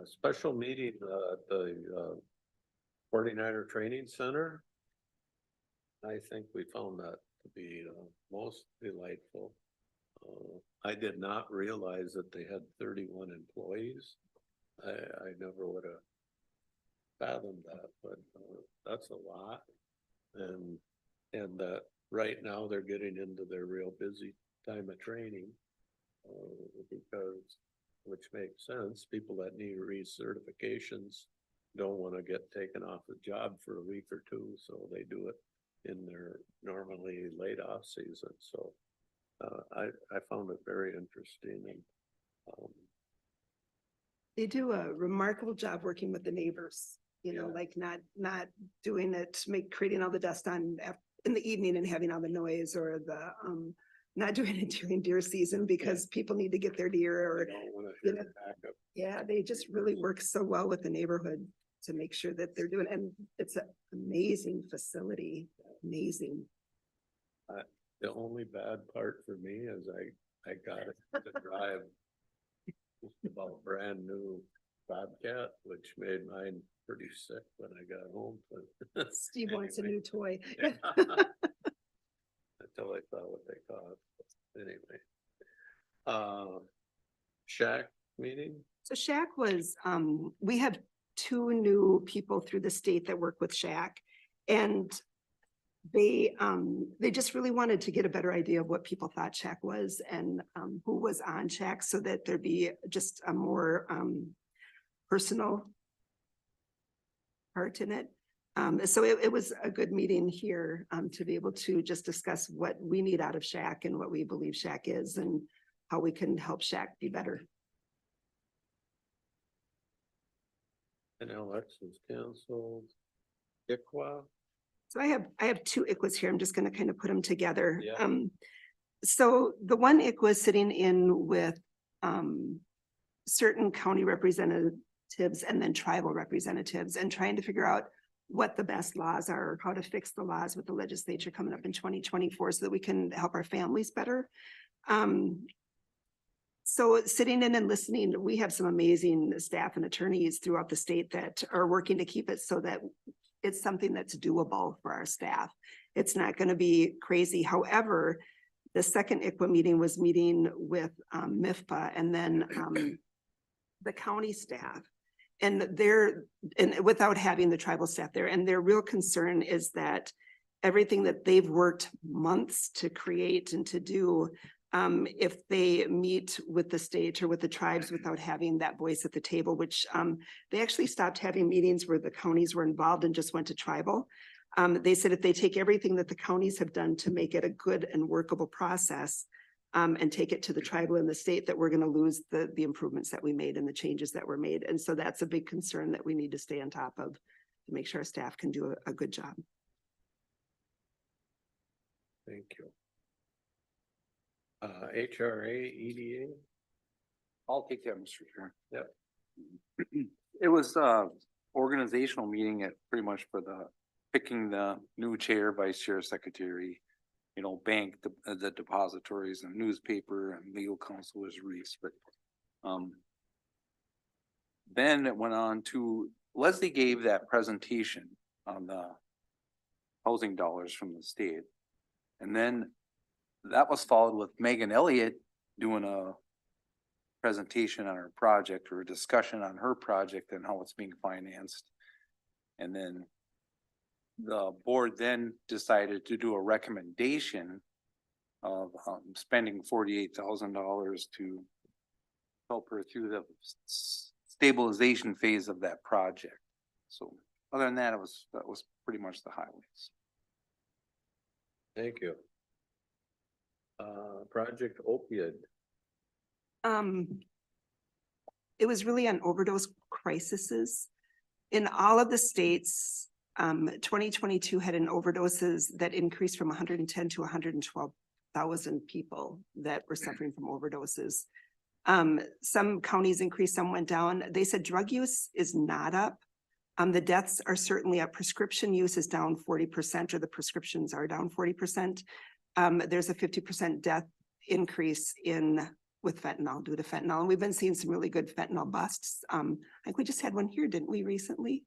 Special meeting at the 49er Training Center. I think we found that to be most delightful. I did not realize that they had 31 employees. I never would have fathomed that, but that's a lot. And that right now they're getting into their real busy time of training. Because, which makes sense, people that need recertifications don't want to get taken off the job for a week or two, so they do it in their normally late off season, so. I found it very interesting and, They do a remarkable job working with the neighbors, you know, Yeah. like not doing it, creating all the dust on in the evening and having all the noise or the, not doing it during deer season because people need to get their deer I or, don't want to you hear know, backup. yeah, they just really work so well with the neighborhood to make sure that they're doing, and it's an amazing facility, amazing. The only bad part for me is I got to drive just about brand new Bobcat, which made mine pretty sick when I got home, but. Steve wants a anyway. new toy. Yeah. Until I saw what they cost, anyway. Shack meeting? So Shack was, we have two new people through the state that work with Shack. And they just really wanted to get a better idea of what people thought Shack was and who was on Shack so that there'd be just a more personal part in it. So it was a good meeting here to be able to just discuss what we need out of Shack and what we believe Shack is and how we can help Shack be better. And elections canceled. ICWA? So I have two ICWAs here. I'm just gonna kind of put them together. Yeah. So the one ICWA is sitting in with certain county representatives and then tribal representatives and trying to figure out what the best laws are, how to fix the laws with the legislature coming up in 2024 so that we can help our families better. So sitting in and listening, we have some amazing staff and attorneys throughout the state that are working to keep it so that it's something that's doable for our staff. It's not going to be crazy. However, the second ICWA meeting was meeting with MIFPA and then the county staff. And without having the tribal staff there, and their real concern is that everything that they've worked months to create and to do, if they meet with the state or with the tribes without having that voice at the table, which they actually stopped having meetings where the counties were involved and just went to tribal. They said if they take everything that the counties have done to make it a good and workable process and take it to the tribal and the state, that we're going to lose the improvements that we made and the changes that were made. And so that's a big concern that we need to stay on top of to make sure our staff can do a good job. Thank you. HRA, EDA? I'll take that, Mr. Chair. Yep. It was organizational meeting at pretty much for picking the new chair, vice chair, secretary, you know, bank, the depositories and newspaper and legal counsel was Reese, but then it went on to, Leslie gave that presentation on the housing dollars from the state. And then that was followed with Megan Elliott doing a presentation on her project or a discussion on her project and how it's being financed. And then the board then decided to do a recommendation of spending $48,000 to help her through the stabilization phase of that project. So other than that, that was pretty much the highlights. Thank you. Project Opioid. It was really on overdose crises. In all of the states, 2022 had an overdoses that increased from 110 to 112,000 people that were suffering from overdoses. Some counties increased, some went down. They said drug use is not up. The deaths are certainly up. Prescription use is down 40%, or the prescriptions are down 40%. There's a 50% death increase with fentanyl, due to fentanyl. And we've been seeing some really good fentanyl busts. I think we just had one here, didn't we, recently?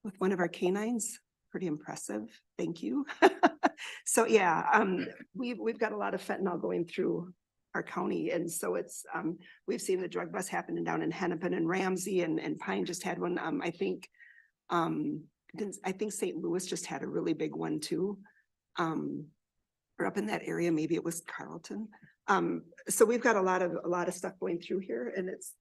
With one of our canines. Pretty impressive. Thank you. So yeah, we've got a lot of fentanyl going through our county. And so it's, we've seen the drug bust happening down in Hennepin and Ramsey, and Pine just had one. I think St. Louis just had a really big one too. or up in that area, maybe it was Carlton. So we've got a lot of stuff going through here, and it's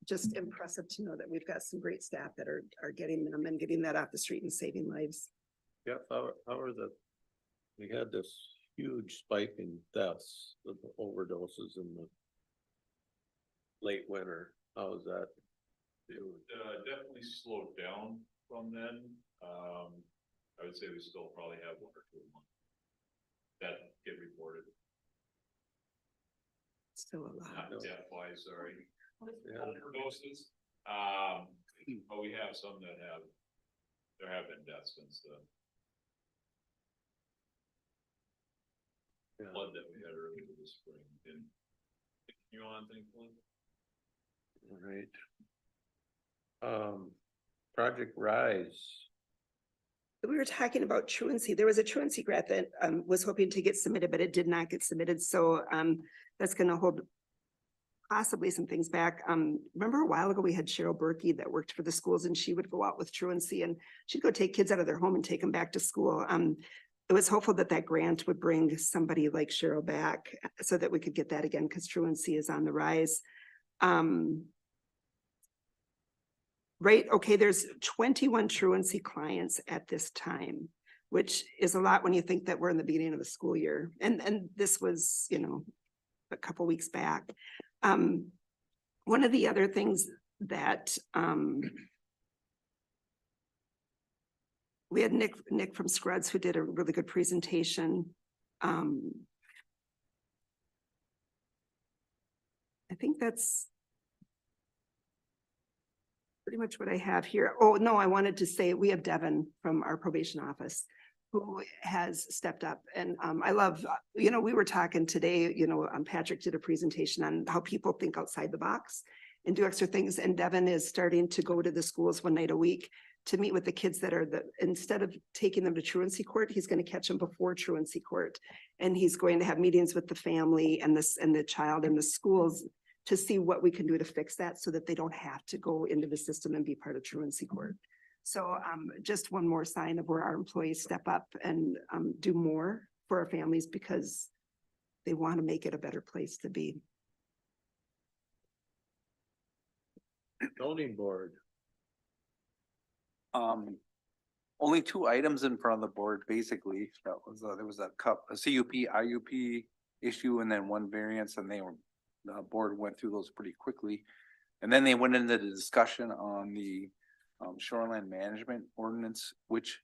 just impressive to know that we've got some great staff that are getting them and getting that off the street and saving lives. Yeah, how are we had this huge spike in deaths, of overdoses in the late winter. How is that? It definitely slowed down from then. I would say we still probably have 1 or 2 a month that get reported. Still a lot. Not death wise, sorry. Yeah. Overdoses. But we have some that there have been deaths since the Yeah. flood that we had earlier this spring. And you on, thankfully? All right. Project Rise. We were talking about truancy. There was a truancy grant that was hoping to get submitted, but it did not get submitted. So that's gonna hold possibly some things back. Remember a while ago, we had Cheryl Berkey that worked for the schools, and she would go out with truancy and she'd go take kids out of their home and take them back to school. It was hopeful that that grant would bring somebody like Cheryl back so that we could get that again, because truancy is on the rise. Right, okay, there's 21 truancy clients at this time, which is a lot when you think that we're in the beginning of the school year. And this was, you know, a couple weeks back. One of the other things that we had Nick from Scruggs who did a really good presentation. I think that's pretty much what I have here. Oh, no, I wanted to say we have Devin from our probation office who has stepped up. And I love, you know, we were talking today, you know, Patrick did a presentation on how people think outside the box and do extra things. And Devin is starting to go to the schools 1 night a week to meet with the kids that are instead of taking them to truancy court, he's going to catch them before truancy court. And he's going to have meetings with the family and the child and the schools to see what we can do to fix that so that they don't have to go into the system and be part of truancy court. So just one more sign of where our employees step up and do more for our families because they want to make it a better place to be. Zoning board. Only 2 items in front of the board, basically. That was, there was a CUP, IUP issue, and then 1 variance, and the board went through those pretty quickly. And then they went into the discussion on the shoreline management ordinance, which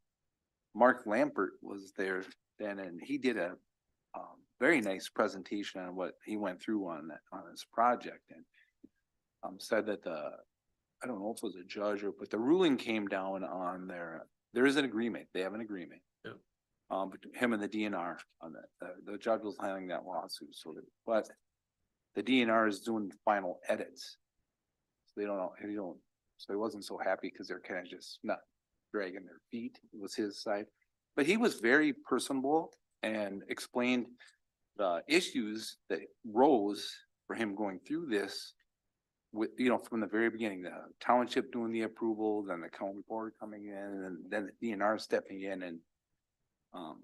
Mark Lampert was there then, and he did a very nice presentation on what he went through on his project, and said that I don't know if it was a judge but the ruling came down on there is an agreement. They have an agreement. Yeah. Between him and the DNR on that. The judge was handling that lawsuit, but the DNR is doing final edits. So they don't know, so he wasn't so happy because they're kind of just not dragging their feet. It was his side. But he was very personable and explained the issues that rose for him going through this with, from the very beginning, the township doing the approval, then the county board coming in, and then the DNR stepping in and,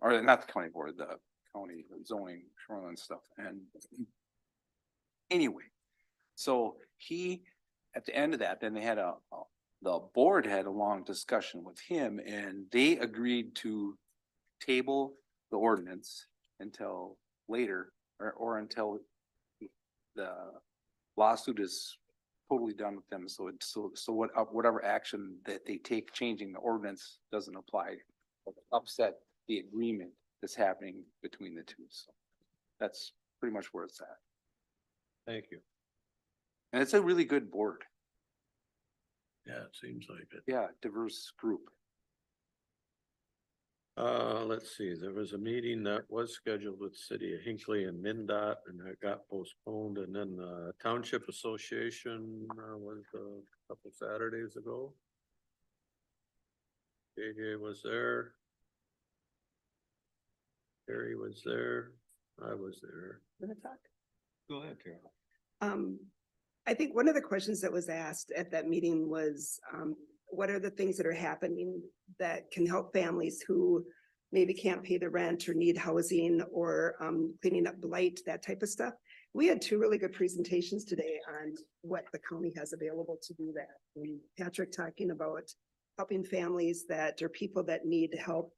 or not the county board, the county zoning, shoreline stuff. And anyway, so at the end of that, then they had the board had a long discussion with him, and they agreed to table the ordinance until later, or until the lawsuit is totally done with them. So whatever action that they take changing the ordinance doesn't apply, upset the agreement that's happening between the two. So that's pretty much where it's at. Thank you. And it's a really good board. Yeah, it seems like it. Yeah, diverse group. Let's see, there was a meeting that was scheduled with City of Hinckley and MnDOT, and it got postponed, and then the Township Association was a couple Saturdays ago. JJ was there. Harry was there. I was there. Want to talk? Go ahead, Carol. I think one of the questions that was asked at that meeting was, what are the things that are happening that can help families who maybe can't pay the rent or need housing or cleaning up blight, that type of stuff. We had two really good presentations today on what the county has available to do that. Patrick talking about helping families that or people that need help,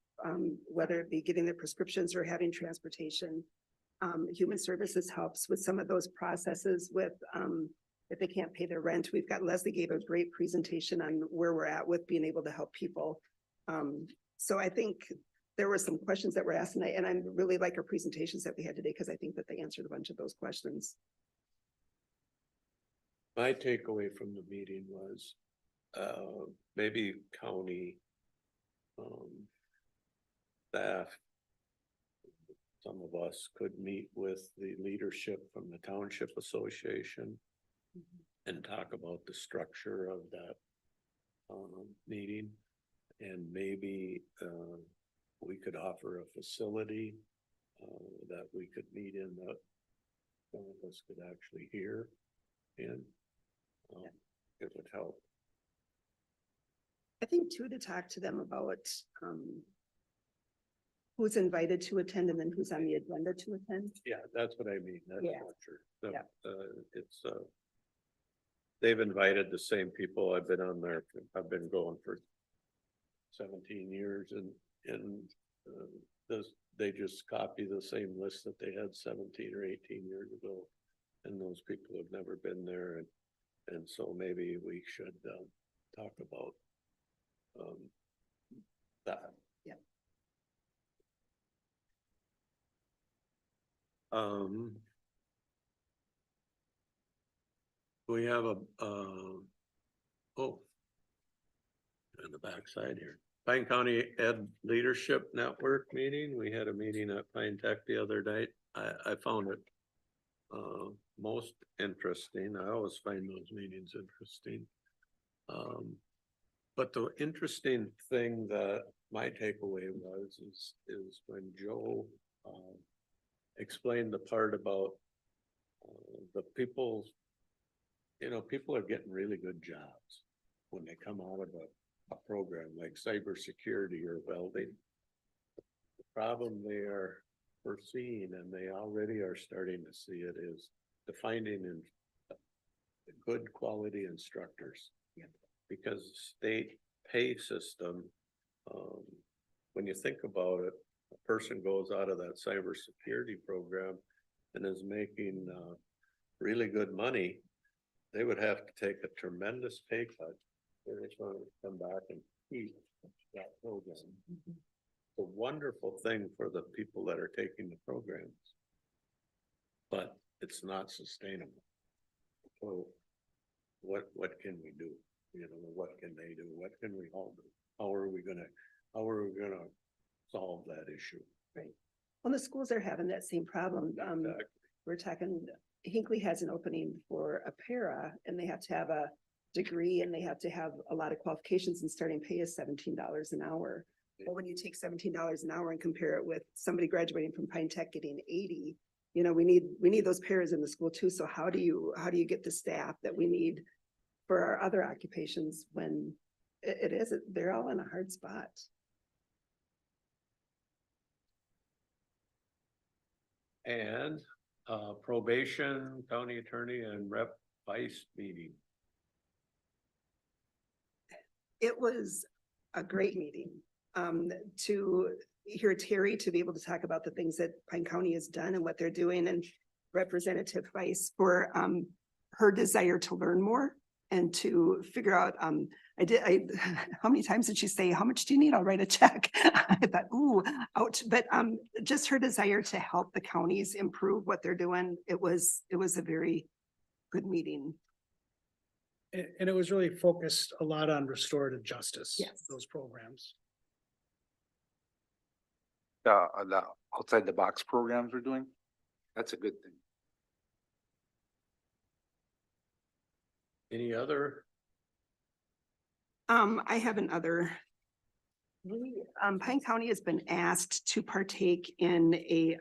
whether it be getting their prescriptions or having transportation. Human Services helps with some of those processes with if they can't pay their rent. We've got Leslie gave a great presentation on where we're at with being able to help people. So I think there were some questions that were asked tonight, and I really like our presentations that we had today because I think that they answered a bunch of those questions. My takeaway from the meeting was, maybe county staff, some of us could meet with the leadership from the Township Association and talk about the structure of that meeting. And maybe we could offer a facility that we could meet in that some of us could actually hear, and it would help. I think too, to talk to them about who's invited to attend and then who's on the agenda to attend. Yeah, that's what I mean. That's Yeah. structure. So, Yeah. it's they've invited the same people. I've been on there. I've been going for 17 years, and they just copy the same list that they had 17 or 18 years ago, and those people have never been there, and so maybe we should talk about that. Yeah. We have a on the backside here, Pine County Ed Leadership Network meeting. We had a meeting at Pine Tech the other night. I found it most interesting. I always find those meetings interesting. But the interesting thing that my takeaway was is when Joe explained the part about the people, people are getting really good jobs when they come out of a program like cybersecurity or welding. The problem they are foreseeing, and they already are starting to see it, is the finding in good quality instructors. Yeah. Because the state pay system, when you think about it, a person goes out of that cybersecurity program and is making really good money, they would have to take a tremendous pay cut. They're just going to come back and keep that program. It's a wonderful thing for the people that are taking the programs, but it's not sustainable. So what can we do? What can they do? What can we all do? How are we gonna solve that issue? Right. Well, the schools are having that same problem. Exactly. We're talking, Hinckley has an opening for a para, and they have to have a degree and they have to have a lot of qualifications, and starting pay is $17 an hour. But when you take $17 an hour and compare it with somebody graduating from Pine Tech getting 80, we need those paras in the school too. So how do you get the staff that we need for our other occupations when they're all in a hard spot? And probation, county attorney and rep vice meeting. It was a great meeting to hear Terry to be able to talk about the things that Pine County has done and what they're doing, and Representative Weiss for her desire to learn more and to figure out, how many times did she say, how much do you need? I'll write a check. I thought, ooh, ouch. But just her desire to help the counties improve what they're doing. It was a very good meeting. And it was really focused a lot on restorative justice. Yes. Those programs. The outside the box programs we're doing, that's a good thing. Any other? I have another. Pine County has been asked to partake in a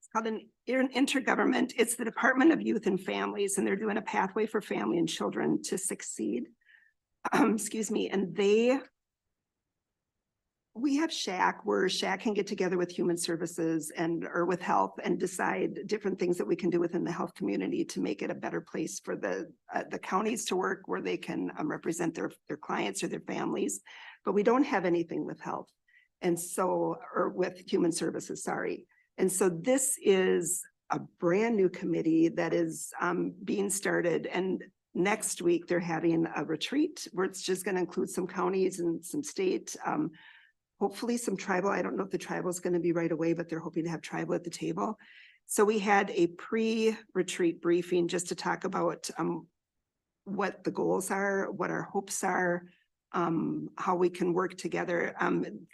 it's called an intergovernment. It's the Department of Youth and Families, and they're doing a pathway for family and children to succeed. Excuse me, and they We have Shack, where Shack can get together with Human Services and, or with Health, and decide different things that we can do within the health community to make it a better place for the counties to work, where they can represent their clients or their families. But we don't have anything with Health. And so, or with Human Services, sorry. And so this is a brand new committee that is being started, and next week they're having a retreat where it's just going to include some counties and some state, hopefully some tribal. I don't know if the tribal is going to be right away, but they're hoping to have tribal at the table. So we had a pre-retreat briefing just to talk about what the goals are, what our hopes are, how we can work together.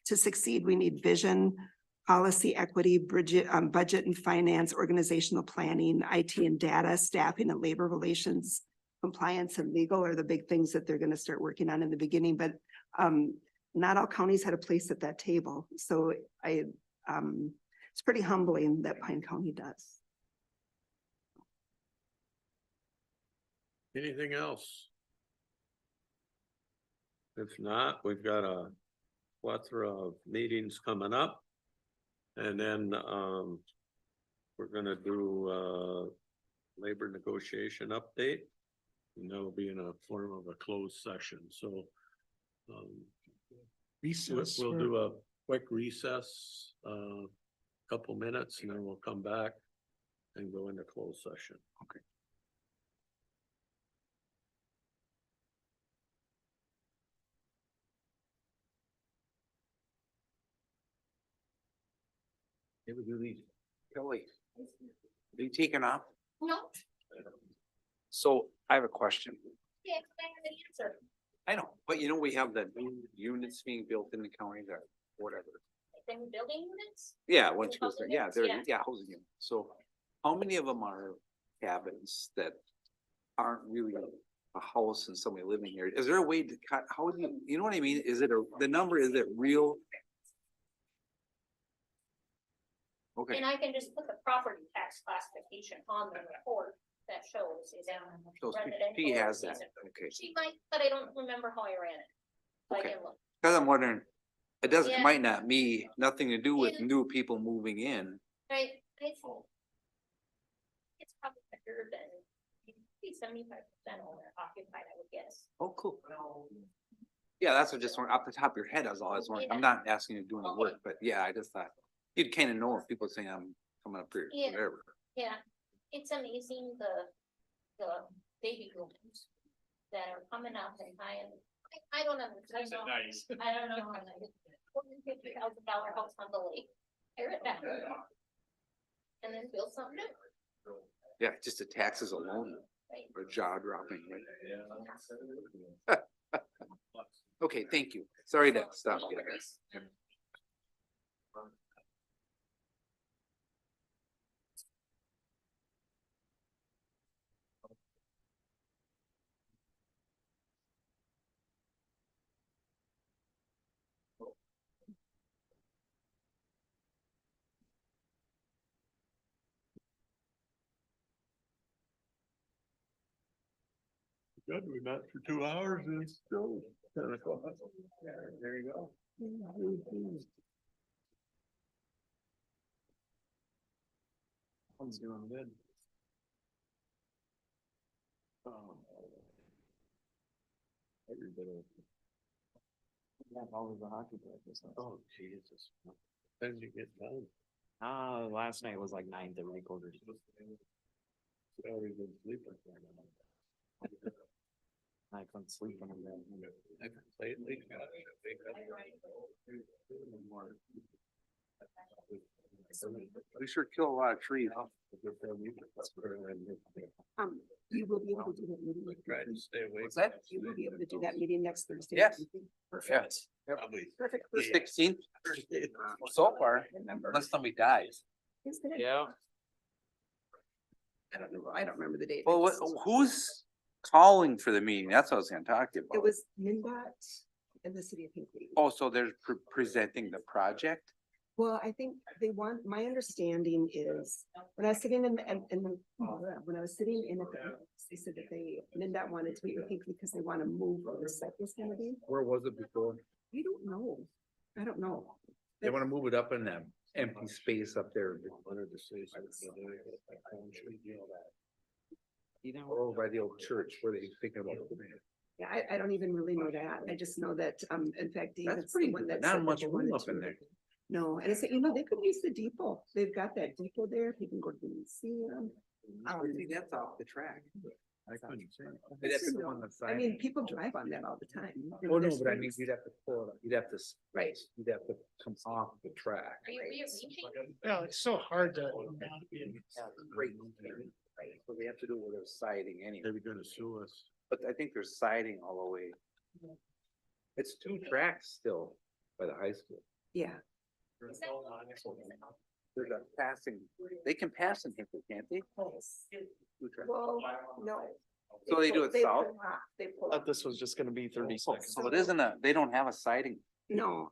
To succeed, we need vision, policy, equity, budget and finance, organizational planning, IT and data, staffing and labor relations, compliance and legal are the big things that they're going to start working on in the beginning. But not all counties had a place at that table. So it's pretty humbling that Pine County does. Anything else? If not, we've got a plethora of meetings coming up. And then we're gonna do labor negotiation update. And that'll be in a form of a closed session, so Recess. we'll do a quick recess, couple minutes, and then we'll come back and go into closed session. Okay. Maybe do these. Kelly, are you taking off? No. So I have a question. Yeah, I have an answer. I know, but you know, we have the new units being built in the county or whatever. Then building units? Yeah, one, two, Housing three, yeah, units, they're, yeah. yeah, housing units. So how many of them are cabins that aren't really a house and somebody living here? Is there a way to cut, how do you know what I mean? Is it the number, is it real? Okay, And I can just put the property tax classification on the report that shows is so residential. she or has that, seasonal. okay. She might, but I don't remember how I ran it. But I Okay. can look. Cause I'm wondering, it doesn't, Yeah. it might not be, nothing to do with Yeah. new people moving in. Right, I think it's probably better than 75% owner occupied, I would guess. Oh, cool. Yeah, that's what just off the top of your head, that's all I was wondering. I'm not asking you to do any work, but yeah, I just thought you'd kind of know if people saying I'm coming up here, Yeah. whatever. Yeah, it's amazing the baby boomers that are coming up and buying. I don't understand. Nice. I don't know. $450,000 house on the lake, tear it down. And then build something new. Yeah, just the taxes alone Right. are jaw dropping, right? Okay, thank you. Sorry to stop you. Good, we met for 2 hours and it's still 10 o'clock. There you go. One's doing good. Always a hockey practice. Oh, Jesus. When did you get done? Last night was like 9 3/4. Oh, you've been sleeping. I couldn't sleep when I'm there. I can play it late. We sure kill a lot of trees. You will be able to do that meeting. Try to stay away. What's that? You will be able to do that meeting next Thursday. Yes. Perfect. Probably. Perfect. The 16th so far, unless somebody dies. Is that- Yeah. I don't know. I don't remember the date. Well, who's calling for the meeting? That's what I was gonna talk to you It about. was MnDOT and the city of Hinkley. Oh, so they're presenting the project? Well, I think they want, my understanding is, when I was sitting when I was sitting in, they said that MnDOT wanted to meet with Hinkley because they want to move where the site was gonna be. Where was it before? We don't know. I don't know. They wanna move it up in that empty space up there. Over by the old church where they thinking about. Yeah, I don't even really know that. I just know that, in fact, David's the pretty one good. that. Not said that much they room wanted up in to- there. No, and it's, you know, they could use the depot. They've got that depot there. People can go to the museum. that's off the track. I couldn't say. That's the one that's. I mean, people drive on that all the time. Oh, no, but I mean, you'd have to pull it, up. You'd have to. Right. You'd have to come off the track. Are you rearranging? Well, it's so hard to. Great. So they have to do with their siding anyway, They're gonna sue us. but I think there's siding all the way. It's 2 tracks still by the high school. Yeah. There's a passing, they can pass in Hinckley, can't they? 2 tracks. Well, no. So they do it They south? pull off. They pull Thought off. this was just gonna be 30 seconds. So it isn't they don't have a siding. No,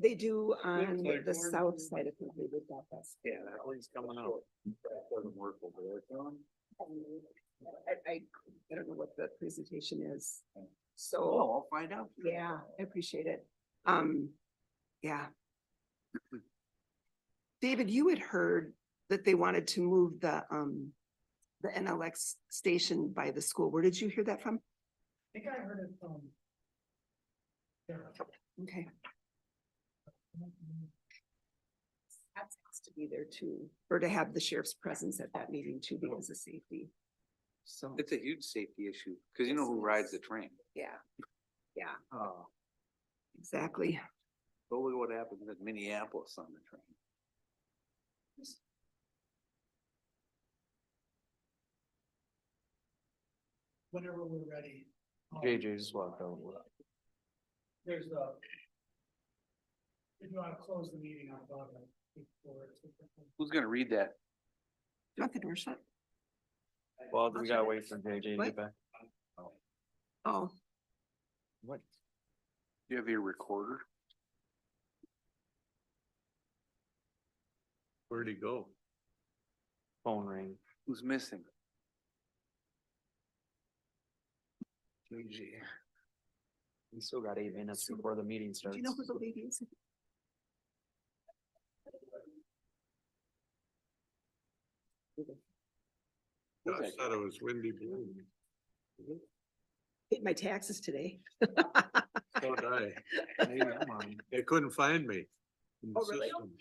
they do on the south side of Hinckley with that. Yeah, that one's coming out. That doesn't work over there. I don't know what the presentation is. Oh, So, I'll find out. yeah, I appreciate it. Yeah. David, you had heard that they wanted to move the NLX station by the school. Where did you hear that from? I think I heard it from. Okay. That has to be there too, or to have the sheriff's presence at that meeting too, because of safety. So, It's a huge safety issue, cause you know who rides the train. yeah. Yeah, Oh. exactly. Totally what happens in Minneapolis on the train. Whenever we're ready. JJ just walked out. There's the. If you wanna close the meeting, I'll go ahead. Who's gonna read that? Not the door shut. Well, we gotta wait for JJ to What? get back. Oh, What? You have your recorder? Where'd he go? Phone ring. Who's missing? JJ. We still got 8 minutes before the meeting do starts. you know who the lady is? I thought it was Windy Bloom. Paid my taxes today. So did I. They couldn't find me. in the Oh, really? system.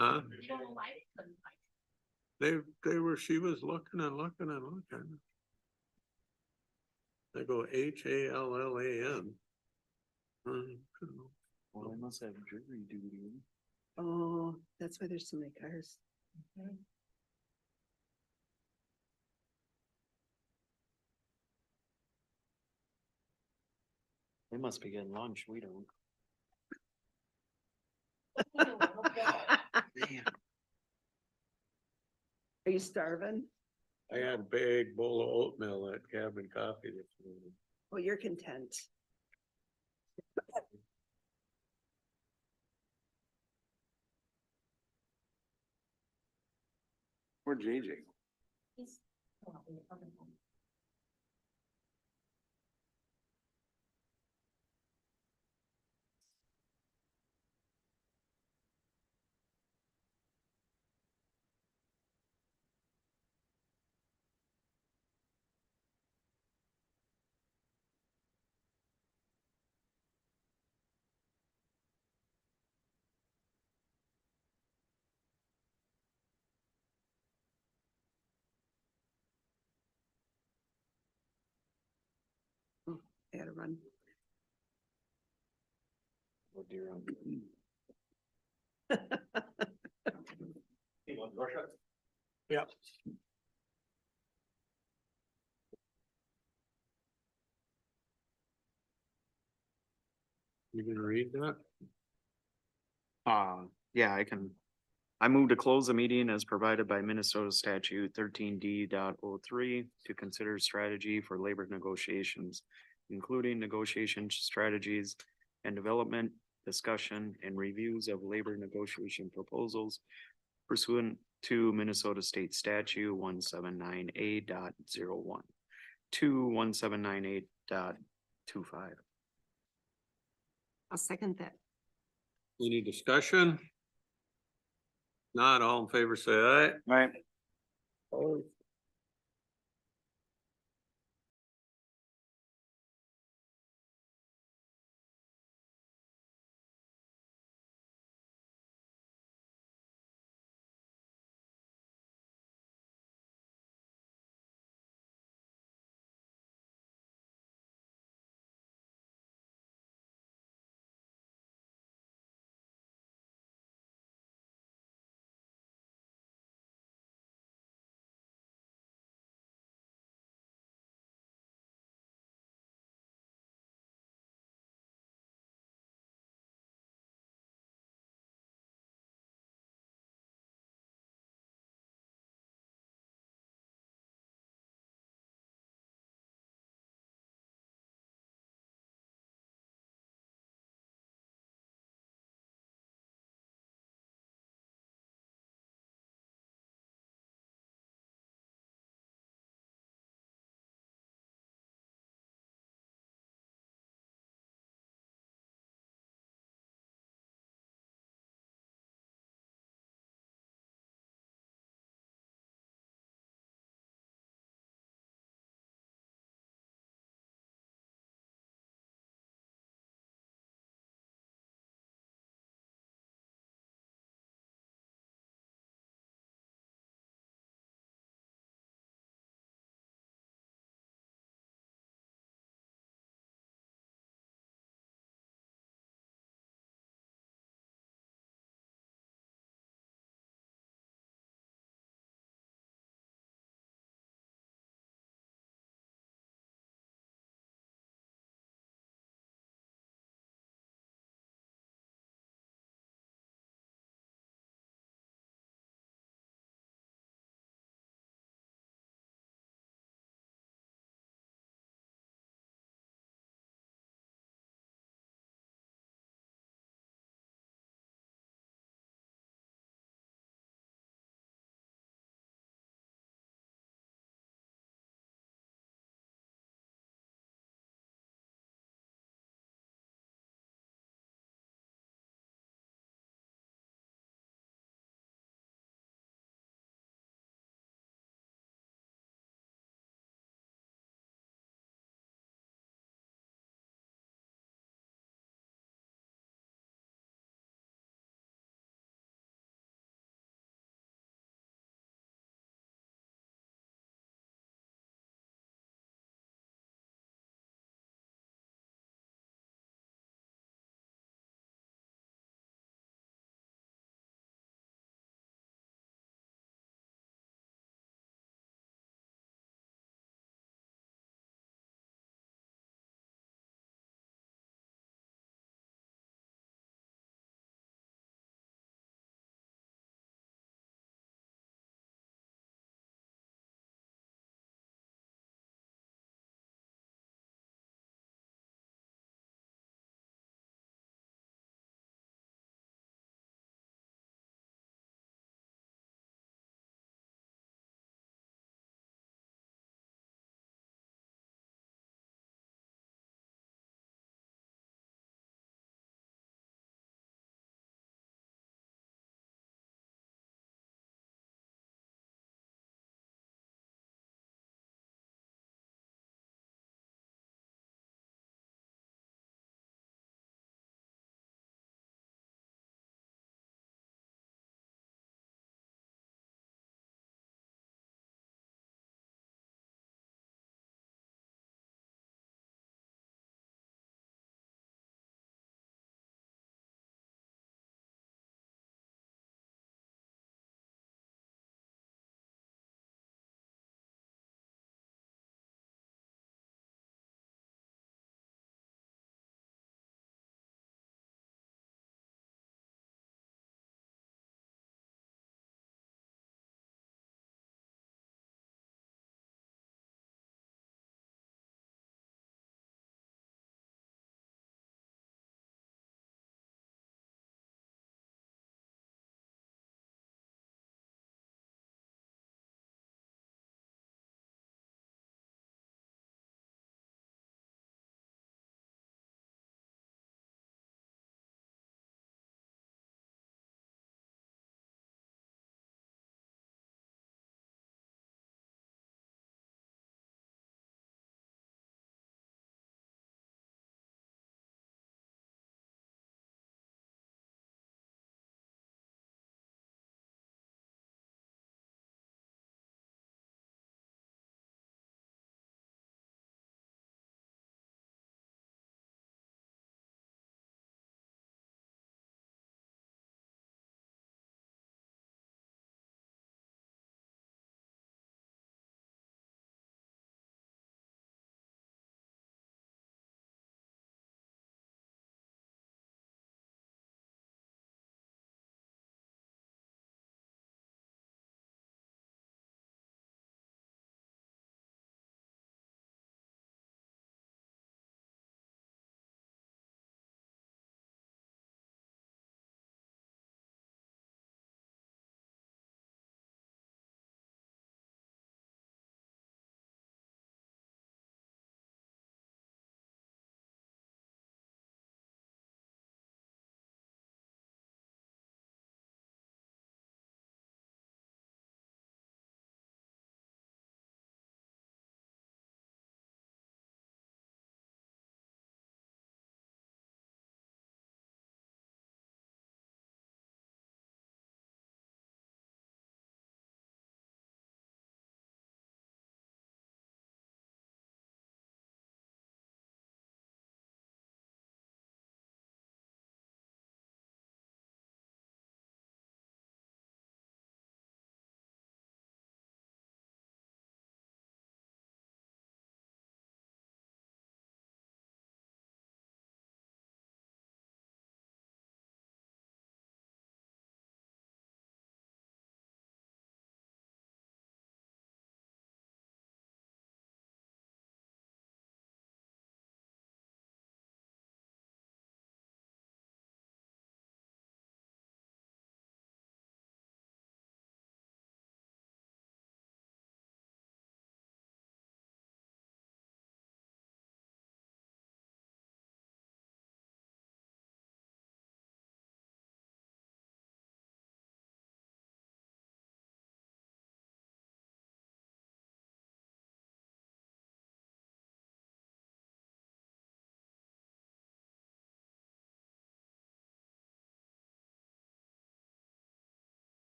Huh? You don't know why they couldn't find They were, she was looking and looking and looking. They go HALLAN. Well, they must have jury duty. Oh, that's why there's so many cars. They must be getting lunch. We don't. Are you starving? I had a big bowl of oatmeal at Cabin Coffee this morning. Well, you're content. Where'd JJ? I gotta run. Oh, dear. Yeah. You gonna read that? Yeah, I can. I move to close the meeting as provided by Minnesota statute 13D.03 to consider strategy for labor negotiations, including negotiation strategies and development, discussion and reviews of labor negotiation proposals pursuant to Minnesota State Statute 179A.01 to 179A.25. I'll second that. Any discussion? Not all in favor, say aye. Right. Opposed?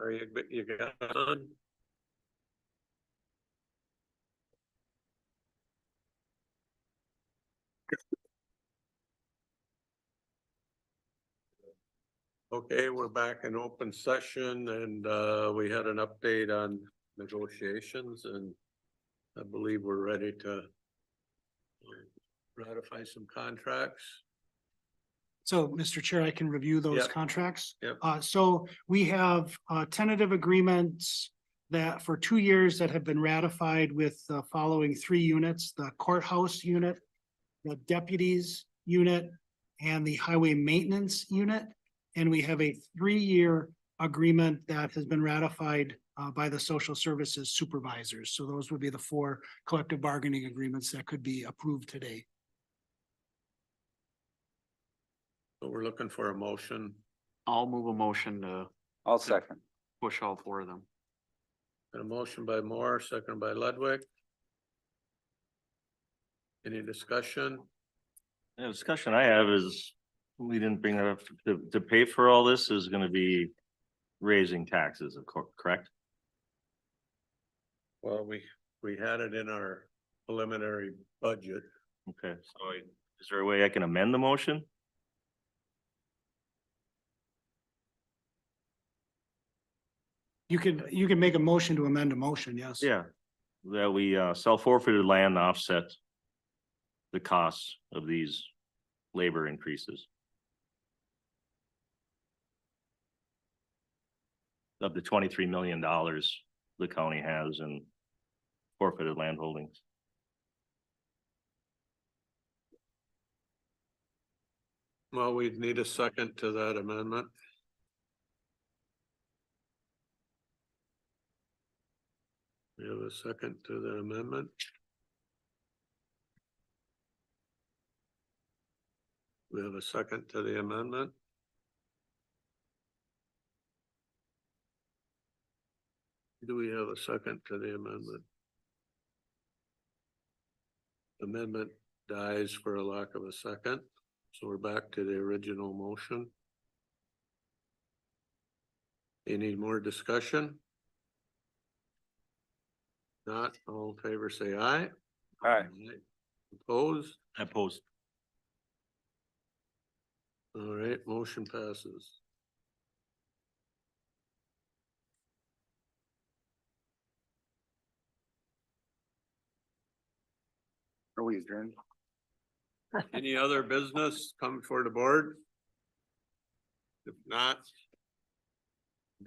Are you got it on? Okay, we're back in open session and we had an update on negotiations and I believe we're ready to ratify some contracts. So, Mr. Chair, I can review those Yep. contracts. Yep. So we have tentative agreements that for 2 years that have been ratified with the following 3 units, the courthouse unit, the deputies unit, and the highway maintenance unit. And we have a 3-year agreement that has been ratified by the social services supervisors. So those would be the 4 collective bargaining agreements that could be approved today. So we're looking for a motion. I'll move a motion to I'll second. push all 4 of them. A motion by Moore, second by Ludwig. Any discussion? The discussion I have is, we didn't bring that up, to pay for all this is gonna be raising taxes, of course, correct? Well, we had it in our preliminary budget. Okay, so is there a way I can amend the motion? You can make a motion to amend a motion, yes. Yeah, that we sell forfeited land to offset the costs of these labor increases. Of the $23 million the county has in forfeited land holdings. Well, we'd need a second to that amendment. We have a second to the amendment. We have a second to the amendment. Do we have a second to the amendment? Amendment dies for a lack of a second, so we're back to the original motion. Any more discussion? Not, all in favor, say aye. Aye. Opposed? Opposed. All right, motion passes. Are we adjourned? Any other business come for the board? If not,